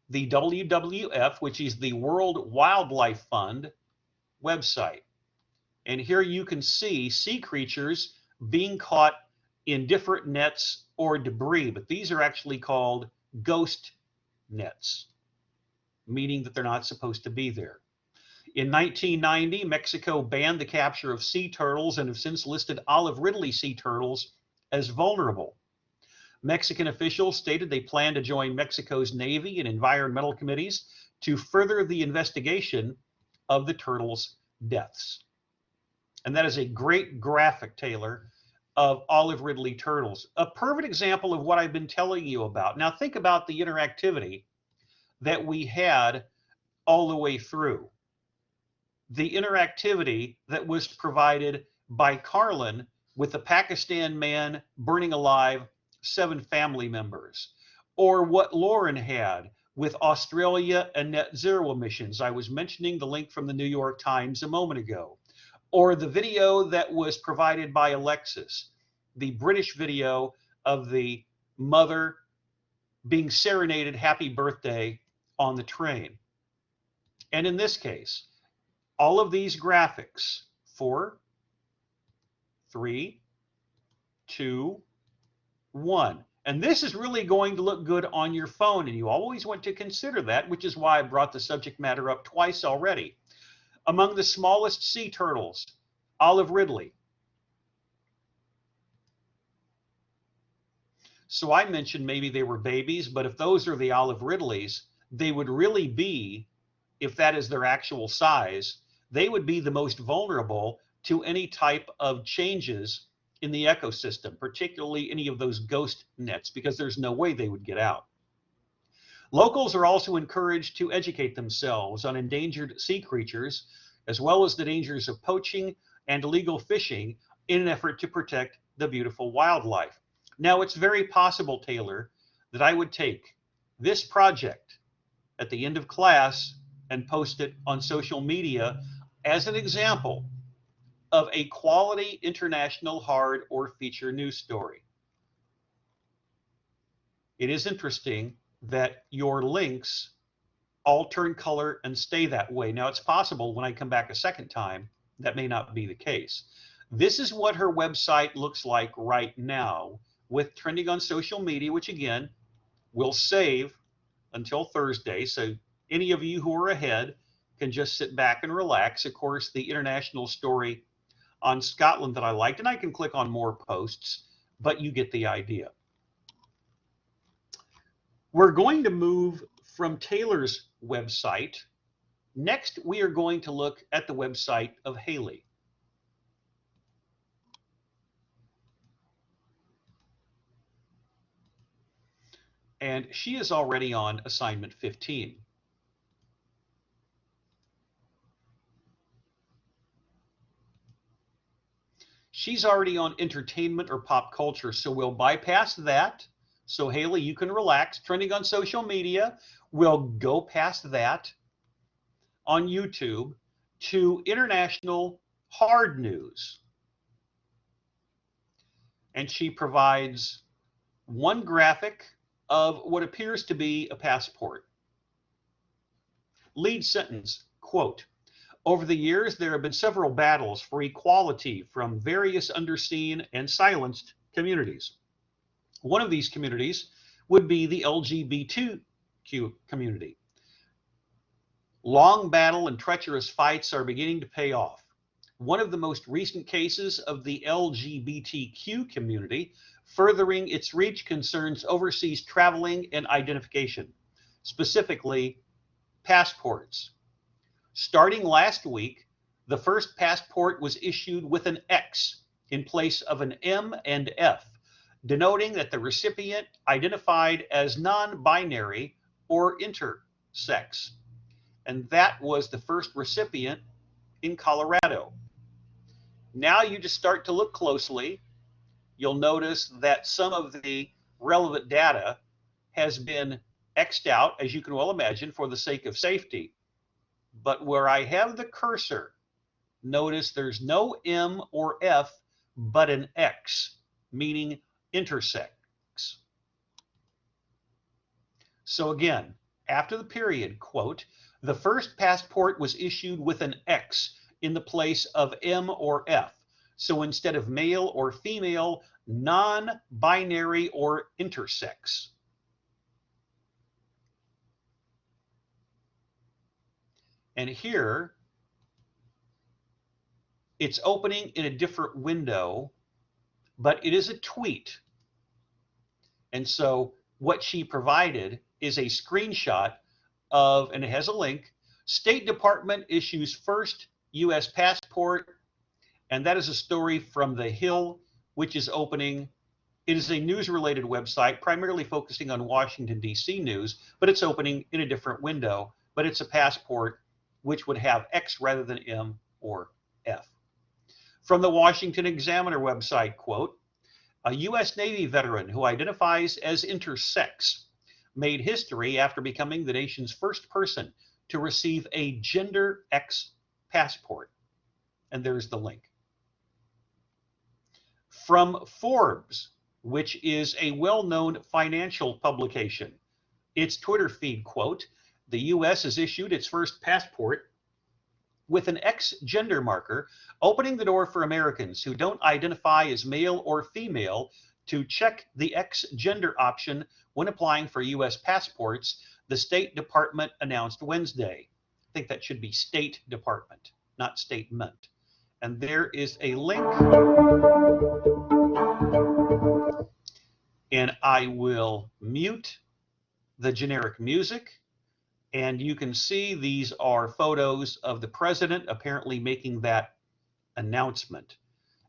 the WWF, which is the World Wildlife Fund website. And here you can see sea creatures being caught in different nets or debris, but these are actually called ghost nets, meaning that they're not supposed to be there. In 1990, Mexico banned the capture of sea turtles and have since listed olive ridley sea turtles as vulnerable. Mexican officials stated they plan to join Mexico's Navy and environmental committees to further the investigation of the turtles' deaths. And that is a great graphic, Taylor, of olive ridley turtles. A perfect example of what I've been telling you about. Now think about the interactivity that we had all the way through. The interactivity that was provided by Carlin with the Pakistan man burning alive 7 family members, or what Lauren had with Australia and net zero emissions. I was mentioning the link from the New York Times a moment ago, or the video that was provided by Alexis, the British video of the mother being serenaded happy birthday on the train. And in this case, all of these graphics, 4, 3, 2, one. And this is really going to look good on your phone, and you always want to consider that, which is why I brought the subject matter up twice already. Among the smallest sea turtles, olive ridley. So I mentioned maybe they were babies, but if those are the olive ridleys, they would really be, if that is their actual size, they would be the most vulnerable to any type of changes in the ecosystem, particularly any of those ghost nets, because there's no way they would get out. Locals are also encouraged to educate themselves on endangered sea creatures, as well as the dangers of poaching and illegal fishing in an effort to protect the beautiful wildlife. Now, it's very possible, Taylor, that I would take this project at the end of class and post it on social media as an example of a quality international hard or feature news story. It is interesting that your links all turn color and stay that way. Now, it's possible when I come back a second time, that may not be the case. This is what her website looks like right now with trending on social media, which again, will save until Thursday. So any of you who are ahead can just sit back and relax. Of course, the international story on Scotland that I liked, and I can click on more posts, but you get the idea. We're going to move from Taylor's website. Next, we are going to look at the website of Haley. And she is already on assignment 15. She's already on entertainment or pop culture, so we'll bypass that. So Haley, you can relax. Trending on social media, we'll go past that on YouTube to international hard news. And she provides one graphic of what appears to be a passport. Lead sentence, quote, "Over the years, there have been several battles for equality from various underseen and silenced communities. One of these communities would be the LGBTQ community. Long battle and treacherous fights are beginning to pay off. One of the most recent cases of the LGBTQ community furthering its reach concerns overseas traveling and identification, specifically passports. Starting last week, the first passport was issued with an X in place of an M and F, denoting that the recipient identified as non-binary or intersex. And that was the first recipient in Colorado. Now you just start to look closely. You'll notice that some of the relevant data has been X'd out, as you can well imagine, for the sake of safety. But where I have the cursor, notice there's no M or F, but an X, meaning intersex. So again, after the period, quote, "The first passport was issued with an X in the place of M or F. So instead of male or female, non-binary or intersex." And here, it's opening in a different window, but it is a tweet. And so what she provided is a screenshot of, and it has a link, State Department issues first U.S. passport, and that is a story from The Hill, which is opening. It is a news-related website, primarily focusing on Washington, D.C. news, but it's opening in a different window, but it's a passport which would have X rather than M or F. From the Washington Examiner website, quote, "A U.S. Navy veteran who identifies as intersex made history after becoming the nation's first person to receive a gender X passport." And there's the link. From Forbes, which is a well-known financial publication, its Twitter feed, quote, "The U.S. has issued its first passport with an X gender marker, opening the door for Americans who don't identify as male or female to check the X gender option when applying for U.S. passports, the State Department announced Wednesday. I think that should be State Department, not statement. And there is a link. And I will mute the generic music. And you can see these are photos of the president apparently making that announcement.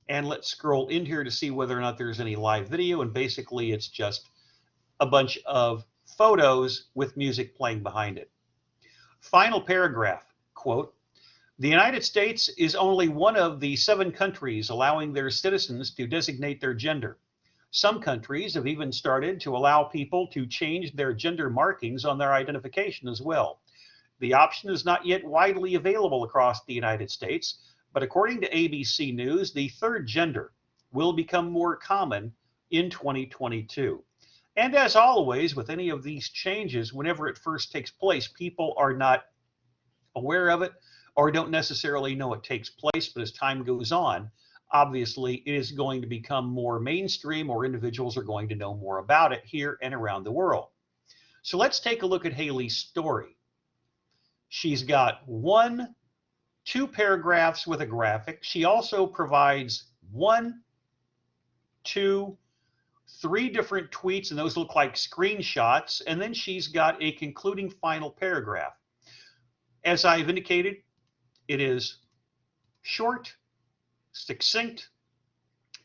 And let's scroll in here to see whether or not there's any live video. And basically, it's just a bunch of photos with music playing behind it. Final paragraph, quote, "The United States is only one of the 7 countries allowing their citizens to designate their gender. Some countries have even started to allow people to change their gender markings on their identification as well. The option is not yet widely available across the United States, but according to ABC News, the third gender will become more common in 2022. And as always, with any of these changes, whenever it first takes place, people are not aware of it or don't necessarily know it takes place. But as time goes on, obviously, it is going to become more mainstream, or individuals are going to know more about it here and around the world. So let's take a look at Haley's story. She's got 2 paragraphs with a graphic. She also provides 1, 2, 3 different tweets, and those look like screenshots. And then she's got a concluding final paragraph. As I've indicated, it is short, succinct.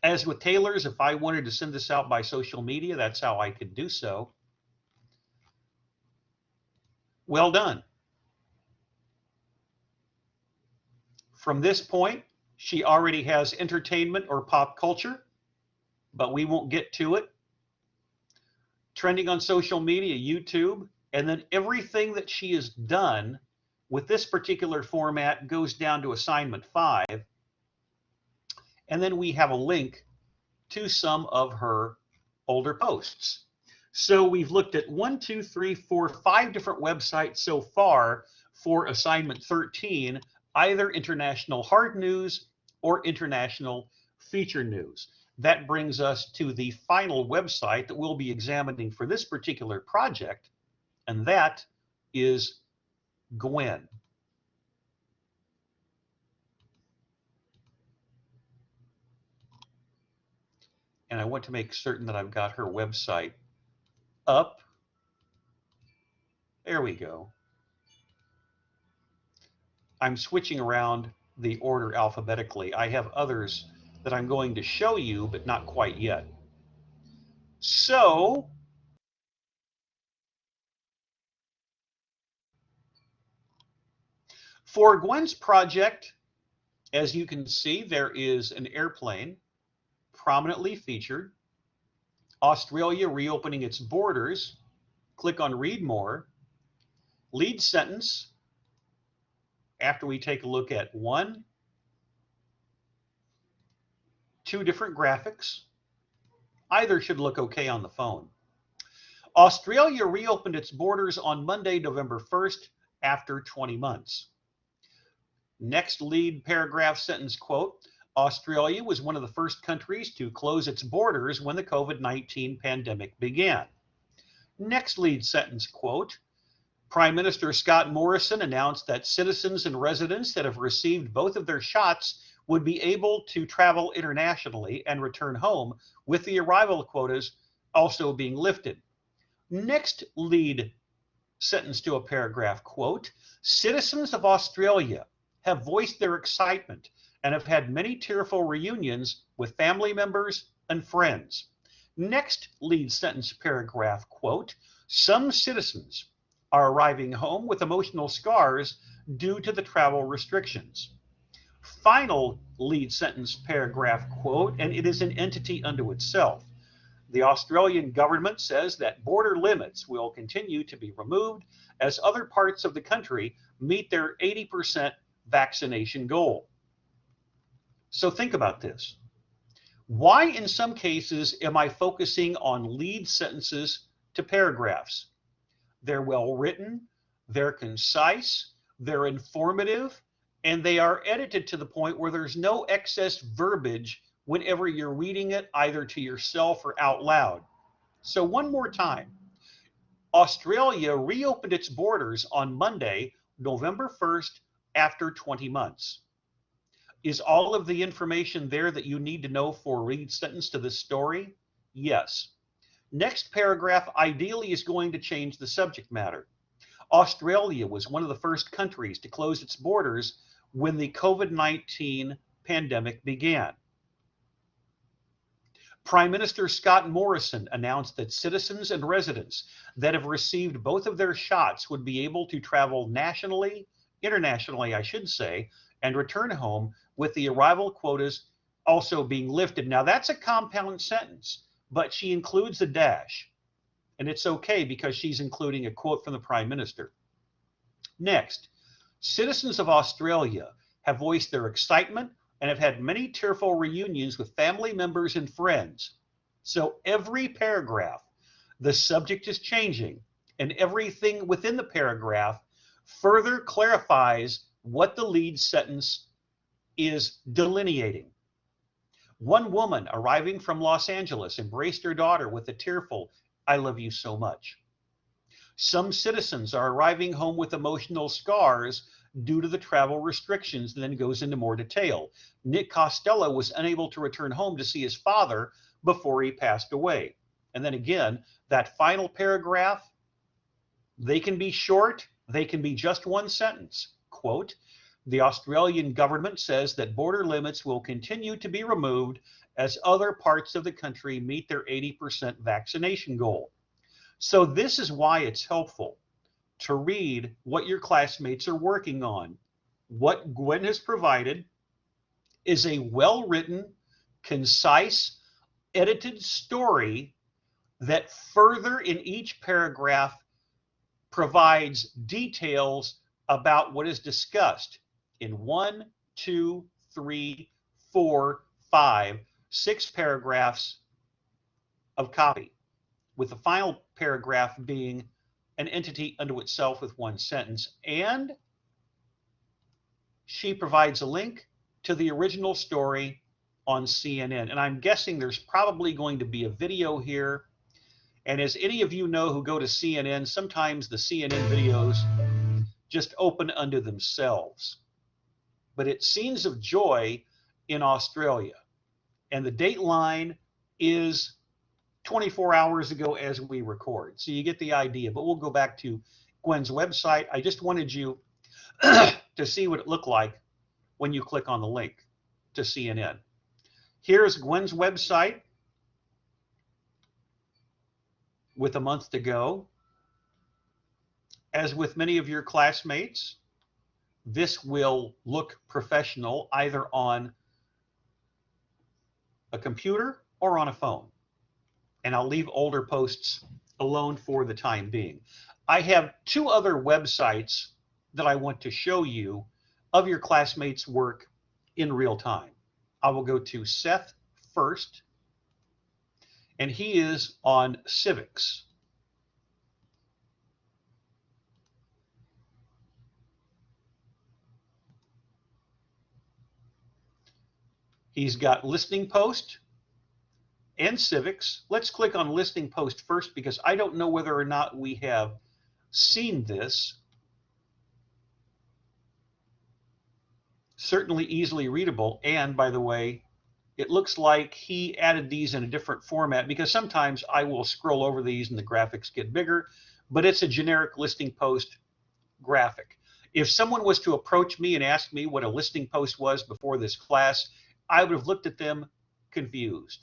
As with Taylor's, if I wanted to send this out by social media, that's how I could do so. Well done. From this point, she already has entertainment or pop culture, but we won't get to it. Trending on social media, YouTube, and then everything that she has done with this particular format goes down to assignment 5. And then we have a link to some of her older posts. So we've looked at 1, 2, 3, 4, 5 different websites so far for assignment 13, either international hard news or international feature news. That brings us to the final website that we'll be examining for this particular project, and that is Gwen. And I want to make certain that I've got her website up. There we go. I'm switching around the order alphabetically. I have others that I'm going to show you, but not quite yet. So, for Gwen's project, as you can see, there is an airplane prominently featured. Australia reopening its borders. Click on Read More. Lead sentence. After we take a look at 1, 2 different graphics. Either should look okay on the phone. Australia reopened its borders on Monday, November 1st, after 20 months. Next lead paragraph sentence, quote, Australia was one of the first countries to close its borders when the COVID-19 pandemic began. Next lead sentence, quote, Prime Minister Scott Morrison announced that citizens and residents that have received both of their shots would be able to travel internationally and return home, with the arrival quotas also being lifted. Next lead sentence to a paragraph, quote, citizens of Australia have voiced their excitement and have had many tearful reunions with family members and friends. Next lead sentence paragraph, quote, some citizens are arriving home with emotional scars due to the travel restrictions. Final lead sentence paragraph, quote, and it is an entity unto itself. The Australian government says that border limits will continue to be removed as other parts of the country meet their 80% vaccination goal. So think about this. Why in some cases am I focusing on lead sentences to paragraphs? They're well written, they're concise, they're informative, and they are edited to the point where there's no excess verbiage whenever you're reading it, either to yourself or out loud. So one more time. Australia reopened its borders on Monday, November 1st, after 20 months. Is all of the information there that you need to know for a read sentence to this story? Yes. Next paragraph ideally is going to change the subject matter. Australia was one of the first countries to close its borders when the COVID-19 pandemic began. Prime Minister Scott Morrison announced that citizens and residents that have received both of their shots would be able to travel internationally, I should say, and return home with the arrival quotas also being lifted. Now that's a compound sentence, but she includes a dash, and it's okay because she's including a quote from the Prime Minister. Next, citizens of Australia have voiced their excitement and have had many tearful reunions with family members and friends. So every paragraph, the subject is changing, and everything within the paragraph further clarifies what the lead sentence is delineating. One woman arriving from Los Angeles embraced her daughter with a tearful, "I love you so much." Some citizens are arriving home with emotional scars due to the travel restrictions, and then goes into more detail. Nick Costello was unable to return home to see his father before he passed away. And then again, that final paragraph, they can be short, they can be just one sentence. Quote, "The Australian government says that border limits will continue to be removed as other parts of the country meet their 80% vaccination goal." So this is why it's helpful to read what your classmates are working on. What Gwen has provided is a well-written, concise, edited story that further in each paragraph provides details about what is discussed in 1, 2, 3, 4, 5, 6 paragraphs of copy, with the final paragraph being an entity unto itself with one sentence. And she provides a link to the original story on CNN. And I'm guessing there's probably going to be a video here. And as any of you know who go to CNN, sometimes the CNN videos just open unto themselves. But it's Scenes of Joy in Australia. And the date line is 24 hours ago as we record. So you get the idea, but we'll go back to Gwen's website. I just wanted you to see what it looked like when you click on the link to CNN. Here's Gwen's website with a month to go. As with many of your classmates, this will look professional either on a computer or on a phone. And I'll leave older posts alone for the time being. I have 2 other websites that I want to show you of your classmates' work in real time. I will go to Seth first, and he is on civics. He's got listening post and civics. Let's click on listening post first because I don't know whether or not we have seen this. Certainly easily readable. And by the way, it looks like he added these in a different format because sometimes I will scroll over these and the graphics get bigger, but it's a generic listing post graphic. If someone was to approach me and ask me what a listing post was before this class, I would have looked at them confused.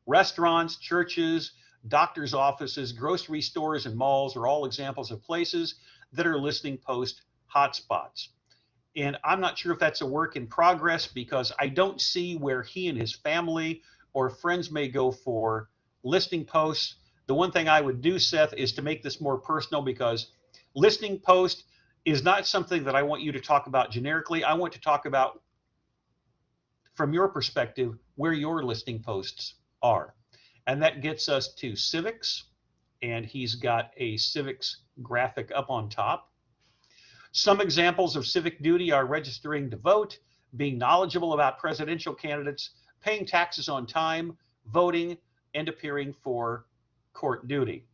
Restaurants, churches, doctors' offices, grocery stores, and malls are all examples of places that are listing post hotspots. And I'm not sure if that's a work in progress because I don't see where he and his family or friends may go for listing posts. The one thing I would do, Seth, is to make this more personal because listing post is not something that I want you to talk about generically. I want to talk about, from your perspective, where your listing posts are. And that gets us to civics, and he's got a civics graphic up on top. Some examples of civic duty are registering to vote, being knowledgeable about presidential candidates, paying taxes on time, voting, and appearing for court duty.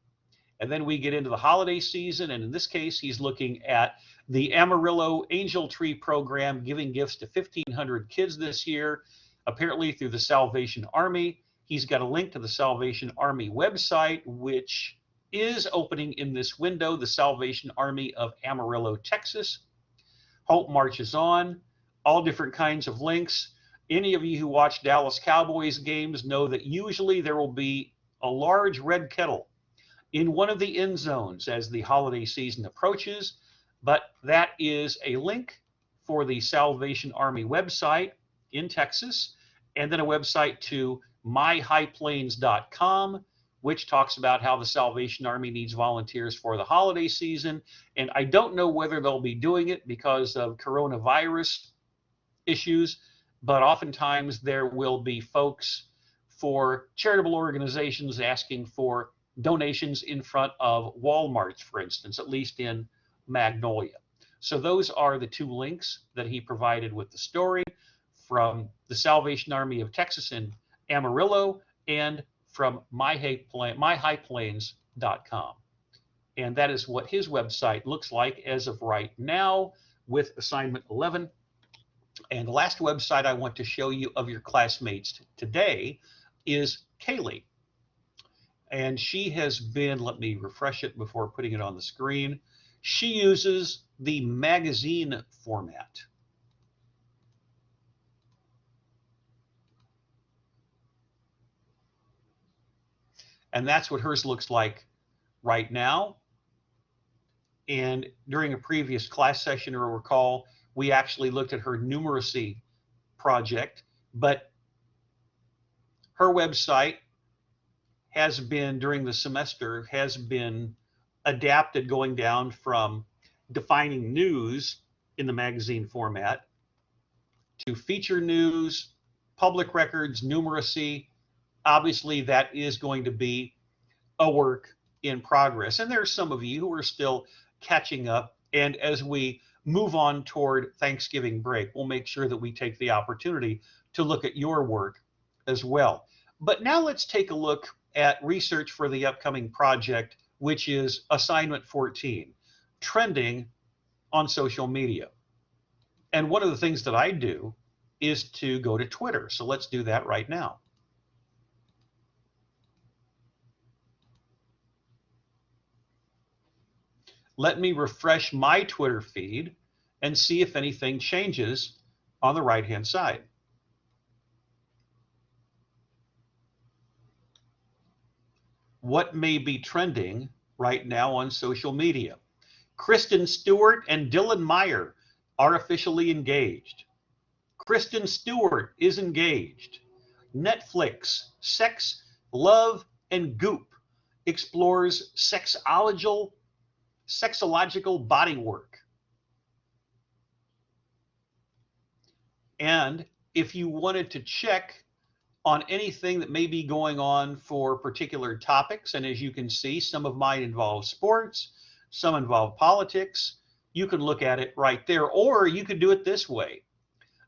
And then we get into the holiday season, and in this case, he's looking at the Amarillo Angel Tree program, giving gifts to 1,500 kids this year, apparently through the Salvation Army. He's got a link to the Salvation Army website, which is opening in this window, the Salvation Army of Amarillo, Texas. Hope marches on, all different kinds of links. Any of you who watch Dallas Cowboys games know that usually there will be a large red kettle in one of the end zones as the holiday season approaches, but that is a link for the Salvation Army website in Texas, and then a website to myhighplains.com, which talks about how the Salvation Army needs volunteers for the holiday season. And I don't know whether they'll be doing it because of coronavirus issues, but oftentimes there will be folks for charitable organizations asking for donations in front of Walmarts, for instance, at least in Magnolia. So those are the two links that he provided with the story, from the Salvation Army of Texas in Amarillo and from myhighplains.com. And that is what his website looks like as of right now with assignment 11. And the last website I want to show you of your classmates today is Kaylee. And she has been, let me refresh it before putting it on the screen. She uses the magazine format. And that's what hers looks like right now. And during a previous class session, you'll recall, we actually looked at her numeracy project, but her website has been, during the semester, has been adapted, going down from defining news in the magazine format to feature news, public records, numeracy. Obviously, that is going to be a work in progress. And there's some of you who are still catching up. And as we move on toward Thanksgiving break, we'll make sure that we take the opportunity to look at your work as well. But now let's take a look at research for the upcoming project, which is assignment 14, trending on social media. And one of the things that I do is to go to Twitter. So let's do that right now. Let me refresh my Twitter feed and see if anything changes on the right-hand side. What may be trending right now on social media? Kristen Stewart and Dylan Meyer are officially engaged. Kristen Stewart is engaged. Netflix, Sex, Love, and Goop explores sexological bodywork. And if you wanted to check on anything that may be going on for particular topics, and as you can see, some of mine involve sports, some involve politics, you can look at it right there. Or you could do it this way.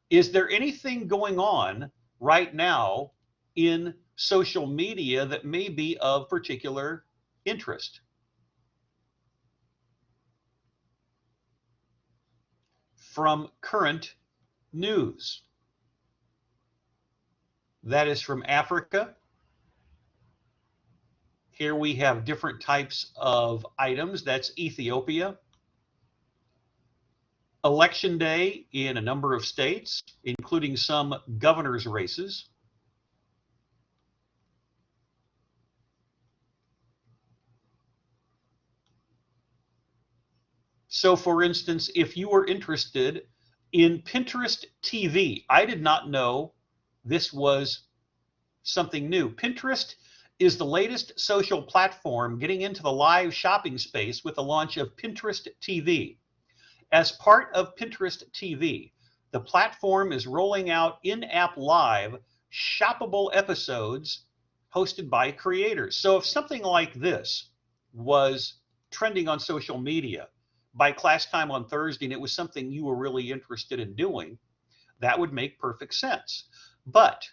Is there anything going on right now in social media that may be of particular interest? From current news. That is from Africa. Here we have different types of items. That's Ethiopia. Election day in a number of states, including some governor's races. So for instance, if you were interested in Pinterest TV, I did not know this was something new. Pinterest is the latest social platform getting into the live shopping space with the launch of Pinterest TV. As part of Pinterest TV, the platform is rolling out in-app live shoppable episodes hosted by creators. So if something like this was trending on social media by class time on Thursday, and it was something you were really interested in doing, that would make perfect sense. But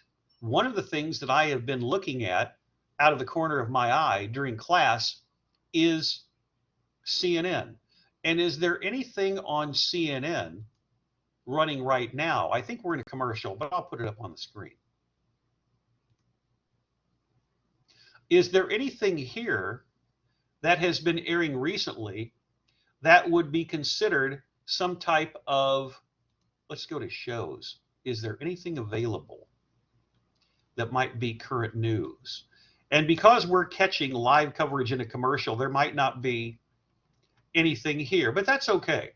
one of the things that I have been looking at out of the corner of my eye during class is CNN. And is there anything on CNN running right now? I think we're in a commercial, but I'll put it up on the screen. Is there anything here that has been airing recently that would be considered some type of, let's go to shows. Is there anything available that might be current news? And because we're catching live coverage in a commercial, there might not be anything here, but that's okay.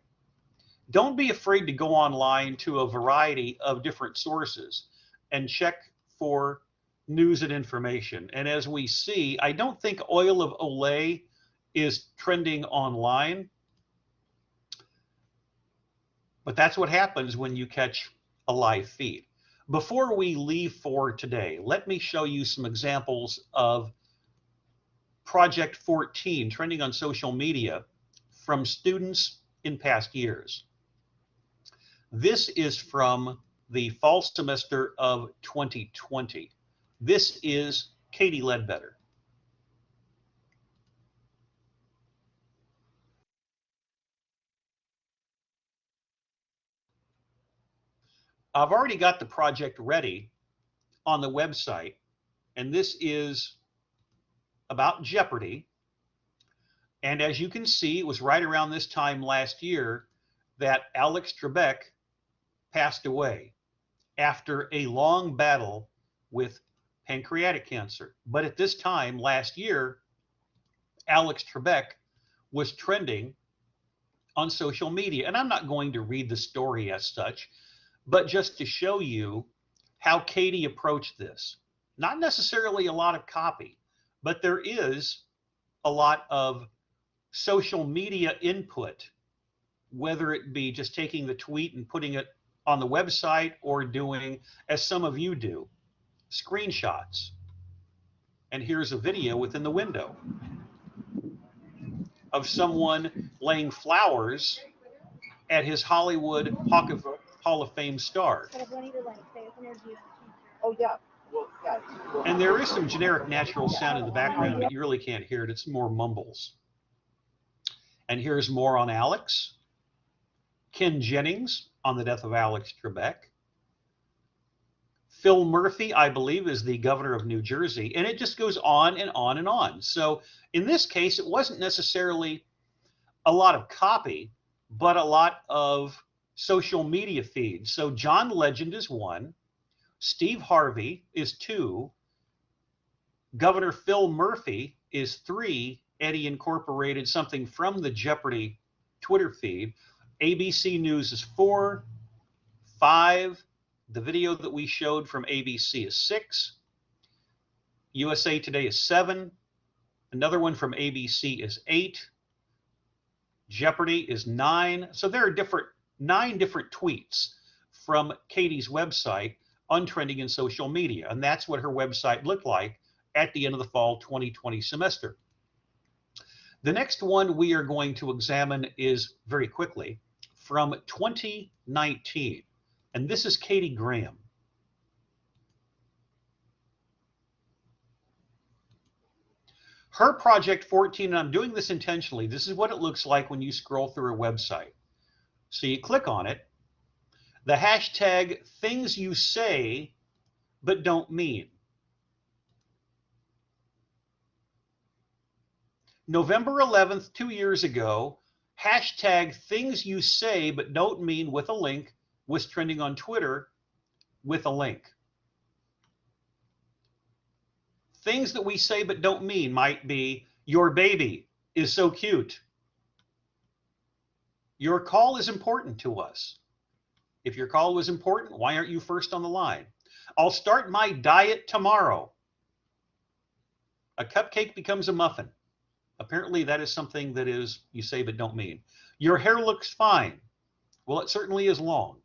Don't be afraid to go online to a variety of different sources and check for news and information. And as we see, I don't think oil of Olay is trending online, but that's what happens when you catch a live feed. Before we leave for today, let me show you some examples of Project 14 trending on social media from students in past years. This is from the fall semester of 2020. This is Katie Ledbetter. I've already got the project ready on the website, and this is about Jeopardy. And as you can see, it was right around this time last year that Alex Trebek passed away after a long battle with pancreatic cancer. But at this time last year, Alex Trebek was trending on social media. And I'm not going to read the story as such, but just to show you how Katie approached this. Not necessarily a lot of copy, but there is a lot of social media input, whether it be just taking the tweet and putting it on the website or doing, as some of you do, screenshots. And here's a video within the window of someone laying flowers at his Hollywood Hall of Fame star. Oh, yeah. And there is some generic natural sound in the background, but you really can't hear it. It's more mumbles. And here's more on Alex. Ken Jennings on the death of Alex Trebek. Phil Murphy, I believe, is the governor of New Jersey. And it just goes on and on and on. So in this case, it wasn't necessarily a lot of copy, but a lot of social media feeds. So John Legend is one. Steve Harvey is two. Governor Phil Murphy is three. Eddie incorporated something from the Jeopardy Twitter feed. ABC News is 4. 5. The video that we showed from ABC is 6. USA Today is 7. Another one from ABC is 8. Jeopardy is 9. So there are 9 different tweets from Katie's website on trending in social media. And that's what her website looked like at the end of the fall 2020 semester. The next one we are going to examine is very quickly from 2019. And this is Katie Graham. Her Project 14, and I'm doing this intentionally, this is what it looks like when you scroll through her website. So you click on it. The hashtag things you say but don't mean. November 11th, 2 years ago, hashtag things you say but don't mean with a link was trending on Twitter with a link. Things that we say but don't mean might be, your baby is so cute. Your call is important to us. If your call was important, why aren't you first on the line? I'll start my diet tomorrow. A cupcake becomes a muffin. Apparently that is something that is you say but don't mean. Your hair looks fine. Well, it certainly is long.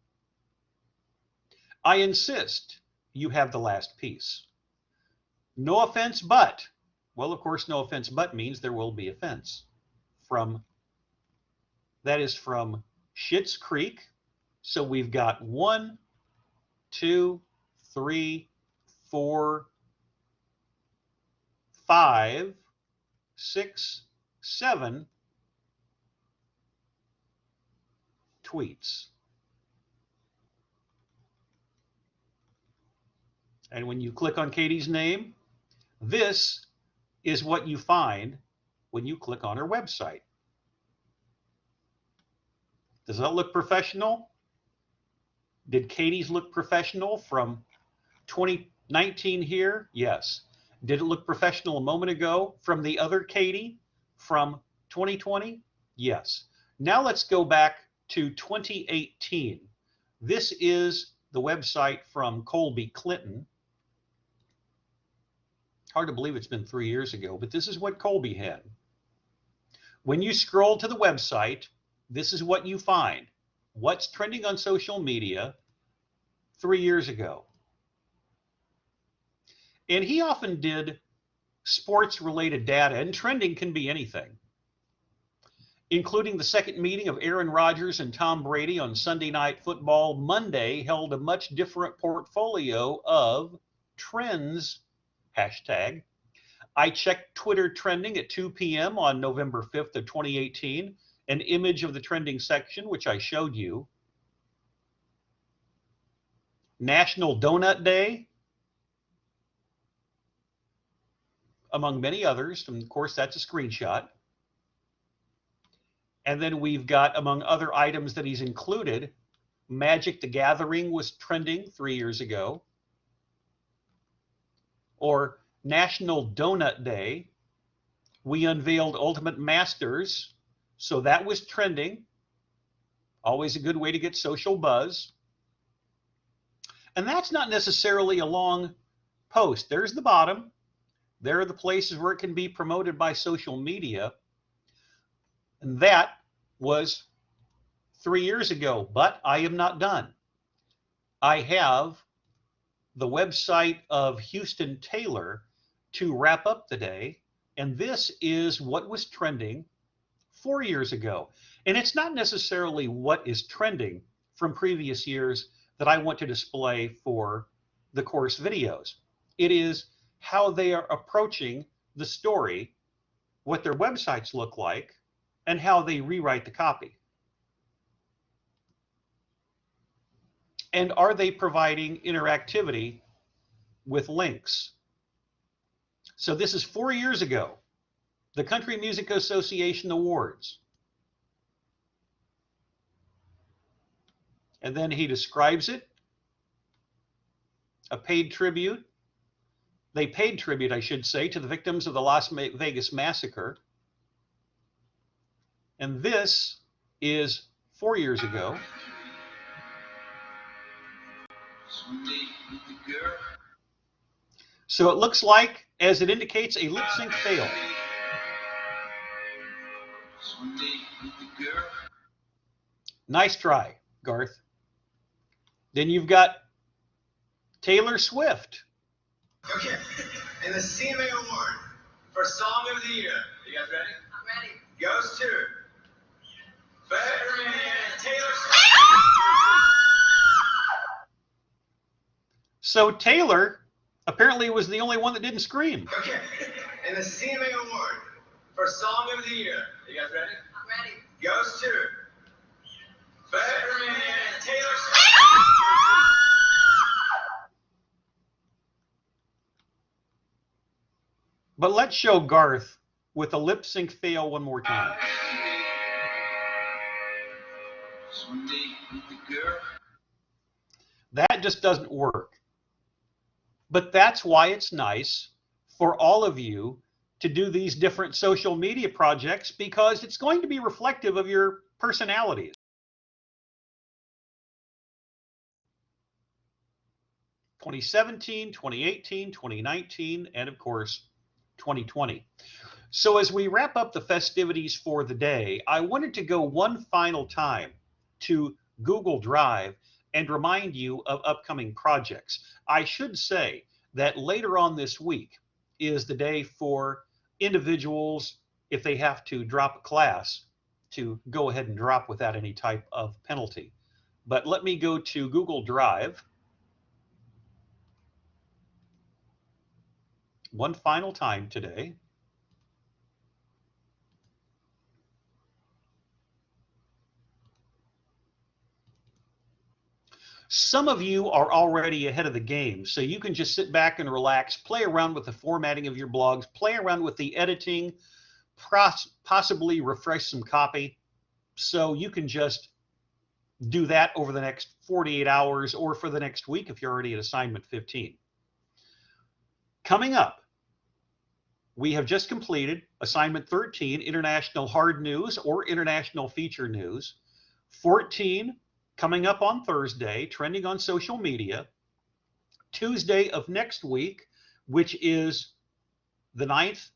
I insist you have the last piece. No offense, but. Well, of course, no offense, but means there will be offense. That is from Schitt's Creek. So we've got 1, 2, 3, 4, 5, 6, 7 tweets. And when you click on Katie's name, this is what you find when you click on her website. Does that look professional? Did Katie's look professional from 2019 here? Yes. Did it look professional a moment ago from the other Katie from 2020? Yes. Now let's go back to 2018. This is the website from Colby Clinton. Hard to believe it's been 3 years ago, but this is what Colby had. When you scroll to the website, this is what you find. What's trending on social media 3 years ago. And he often did sports-related data, and trending can be anything, including the second meeting of Aaron Rodgers and Tom Brady on Sunday Night Football. Monday held a much different portfolio of trends, hashtag. I checked Twitter trending at 2 p.m. on November 5th of 2018, an image of the trending section, which I showed you. National Donut Day, among many others, and of course that's a screenshot. And then we've got, among other items that he's included, Magic the Gathering was trending 3 years ago. Or National Donut Day, we unveiled Ultimate Masters, so that was trending. Always a good way to get social buzz. And that's not necessarily a long post. There's the bottom. There are the places where it can be promoted by social media. And that was 3 years ago, but I am not done. I have the website of Houston Taylor to wrap up the day, and this is what was trending 4 years ago. And it's not necessarily what is trending from previous years that I want to display for the course videos. It is how they are approaching the story, what their websites look like, and how they rewrite the copy. And are they providing interactivity with links? So this is 4 years ago, the Country Music Association Awards. And then he describes it, a paid tribute. They paid tribute, I should say, to the victims of the Las Vegas massacre. And this is 4 years ago. So it looks like, as it indicates, a lip sync fail. Nice try, Garth. Then you've got Taylor Swift. Okay, and the CMA Award for Song of the Year. You guys ready? I'm ready. Goes to veteran Taylor Swift. So Taylor apparently was the only one that didn't scream. Okay, and the CMA Award for Song of the Year. You guys ready? I'm ready. Goes to veteran Taylor Swift. But let's show Garth with a lip sync fail one more time. That just doesn't work. But that's why it's nice for all of you to do these different social media projects, because it's going to be reflective of your personalities. (2017, 2018, 2019, and of course 2020. So as we wrap up the festivities for the day, I wanted to go one final time to Google Drive and remind you of upcoming projects. I should say that later on this week is the day for individuals, if they have to drop a class, to go ahead and drop without any type of penalty. But let me go to Google Drive. one final time today. Some of you are already ahead of the game, so you can just sit back and relax, play around with the formatting of your blogs, play around with the editing, possibly refresh some copy. So you can just do that over the next 48 hours or for the next week if you're already at assignment 15. Coming up, we have just completed assignment 13, international hard news or international feature news. 14, coming up on Thursday, trending on social media. Tuesday of next week, which is the 9th,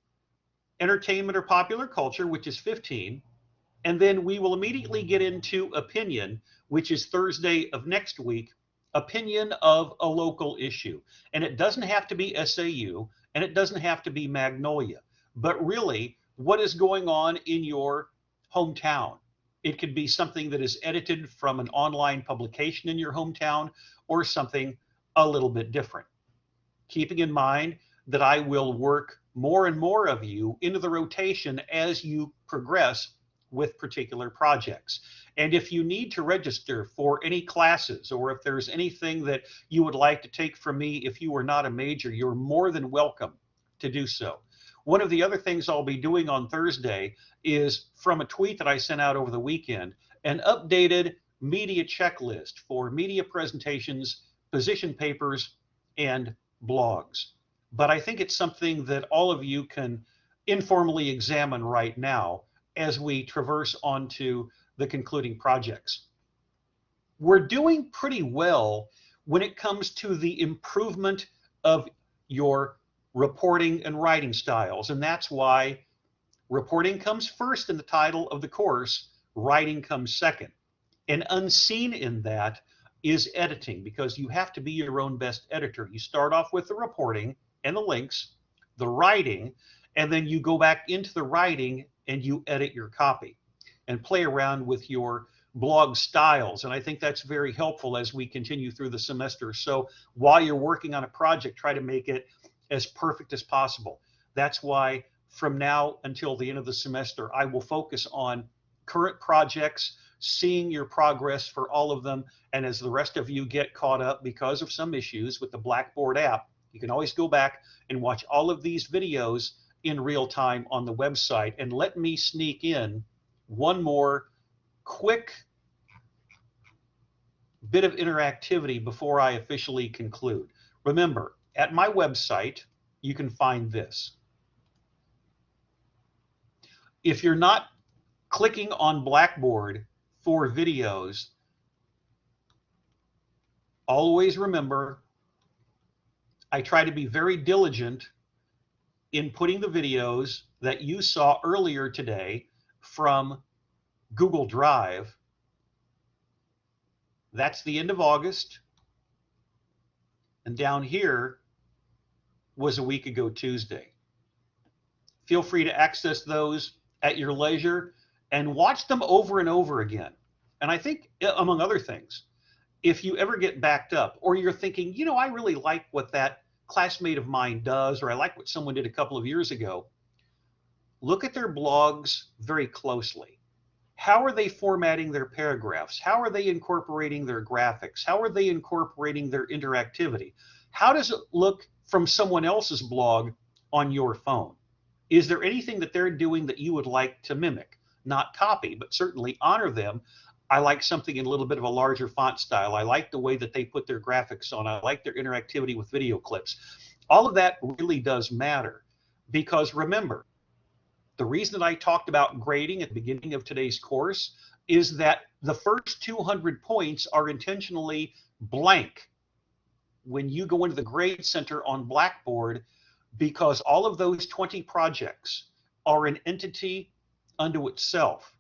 entertainment or popular culture, which is 15. And then we will immediately get into opinion, which is Thursday of next week, opinion of a local issue. And it doesn't have to be SAU, and it doesn't have to be Magnolia, but really what is going on in your hometown. It could be something that is edited from an online publication in your hometown or something a little bit different. Keeping in mind that I will work more and more of you into the rotation as you progress with particular projects. And if you need to register for any classes, or if there's anything that you would like to take from me if you are not a major, you're more than welcome to do so. One of the other things I'll be doing on Thursday is, from a tweet that I sent out over the weekend, an updated media checklist for media presentations, position papers, and blogs. But I think it's something that all of you can informally examine right now as we traverse onto the concluding projects. We're doing pretty well when it comes to the improvement of your reporting and writing styles, and that's why reporting comes first in the title of the course, writing comes second. And unseen in that is editing, because you have to be your own best editor. You start off with the reporting and the links, the writing, and then you go back into the writing and you edit your copy and play around with your blog styles. And I think that's very helpful as we continue through the semester. So while you're working on a project, try to make it as perfect as possible. That's why from now until the end of the semester, I will focus on current projects, seeing your progress for all of them. And as the rest of you get caught up because of some issues with the Blackboard app, you can always go back and watch all of these videos in real time on the website. And let me sneak in one more quick bit of interactivity before I officially conclude. Remember, at my website, you can find this. If you're not clicking on Blackboard for videos, always remember, I try to be very diligent in putting the videos that you saw earlier today from Google Drive. That's the end of August. And down here was a week ago Tuesday. Feel free to access those at your leisure and watch them over and over again. And I think, among other things, if you ever get backed up or you're thinking, you know, I really like what that classmate of mine does, or I like what someone did a couple of years ago, look at their blogs very closely. How are they formatting their paragraphs? How are they incorporating their graphics? How are they incorporating their interactivity? How does it look from someone else's blog on your phone? Is there anything that they're doing that you would like to mimic? Not copy, but certainly honor them. I like something in a little bit of a larger font style. I like the way that they put their graphics on. I like their interactivity with video clips. All of that really does matter, because remember, the reason that I talked about grading at the beginning of today's course is that the first 200 points are intentionally blank when you go into the grade center on Blackboard, because all of those 20 projects are an entity unto itself.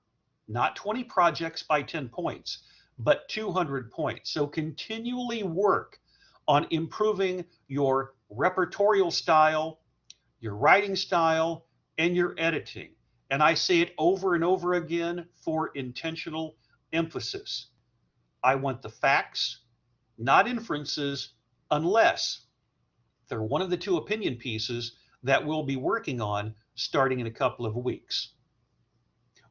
Not 20 projects by 10 points, but 200 points. So continually work on improving your repertorial style, your writing style, and your editing. And I say it over and over again for intentional emphasis. I want the facts, not inferences, unless they're one of the two opinion pieces that we'll be working on starting in a couple of weeks.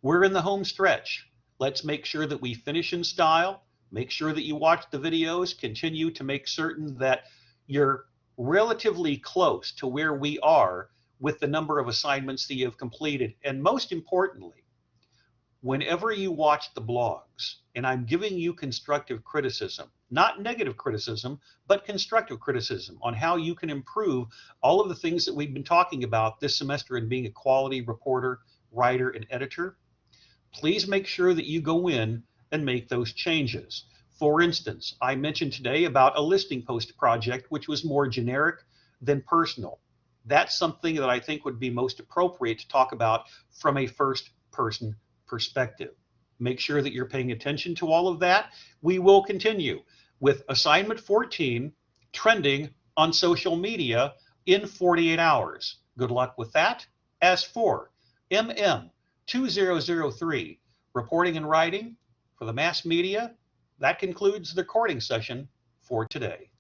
We're in the home stretch. Let's make sure that we finish in style. Make sure that you watch the videos. Continue to make certain that you're relatively close to where we are with the number of assignments that you have completed. And most importantly, whenever you watch the blogs, and I'm giving you constructive criticism, not negative criticism, but constructive criticism on how you can improve all of the things that we've been talking about this semester in being a quality reporter, writer, and editor, please make sure that you go in and make those changes. For instance, I mentioned today about a listing post project, which was more generic than personal. That's something that I think would be most appropriate to talk about from a first person perspective. Make sure that you're paying attention to all of that. We will continue with assignment 14, trending on social media in 48 hours. Good luck with that. As for MM 2003, reporting and writing for the mass media, that concludes the recording session for today.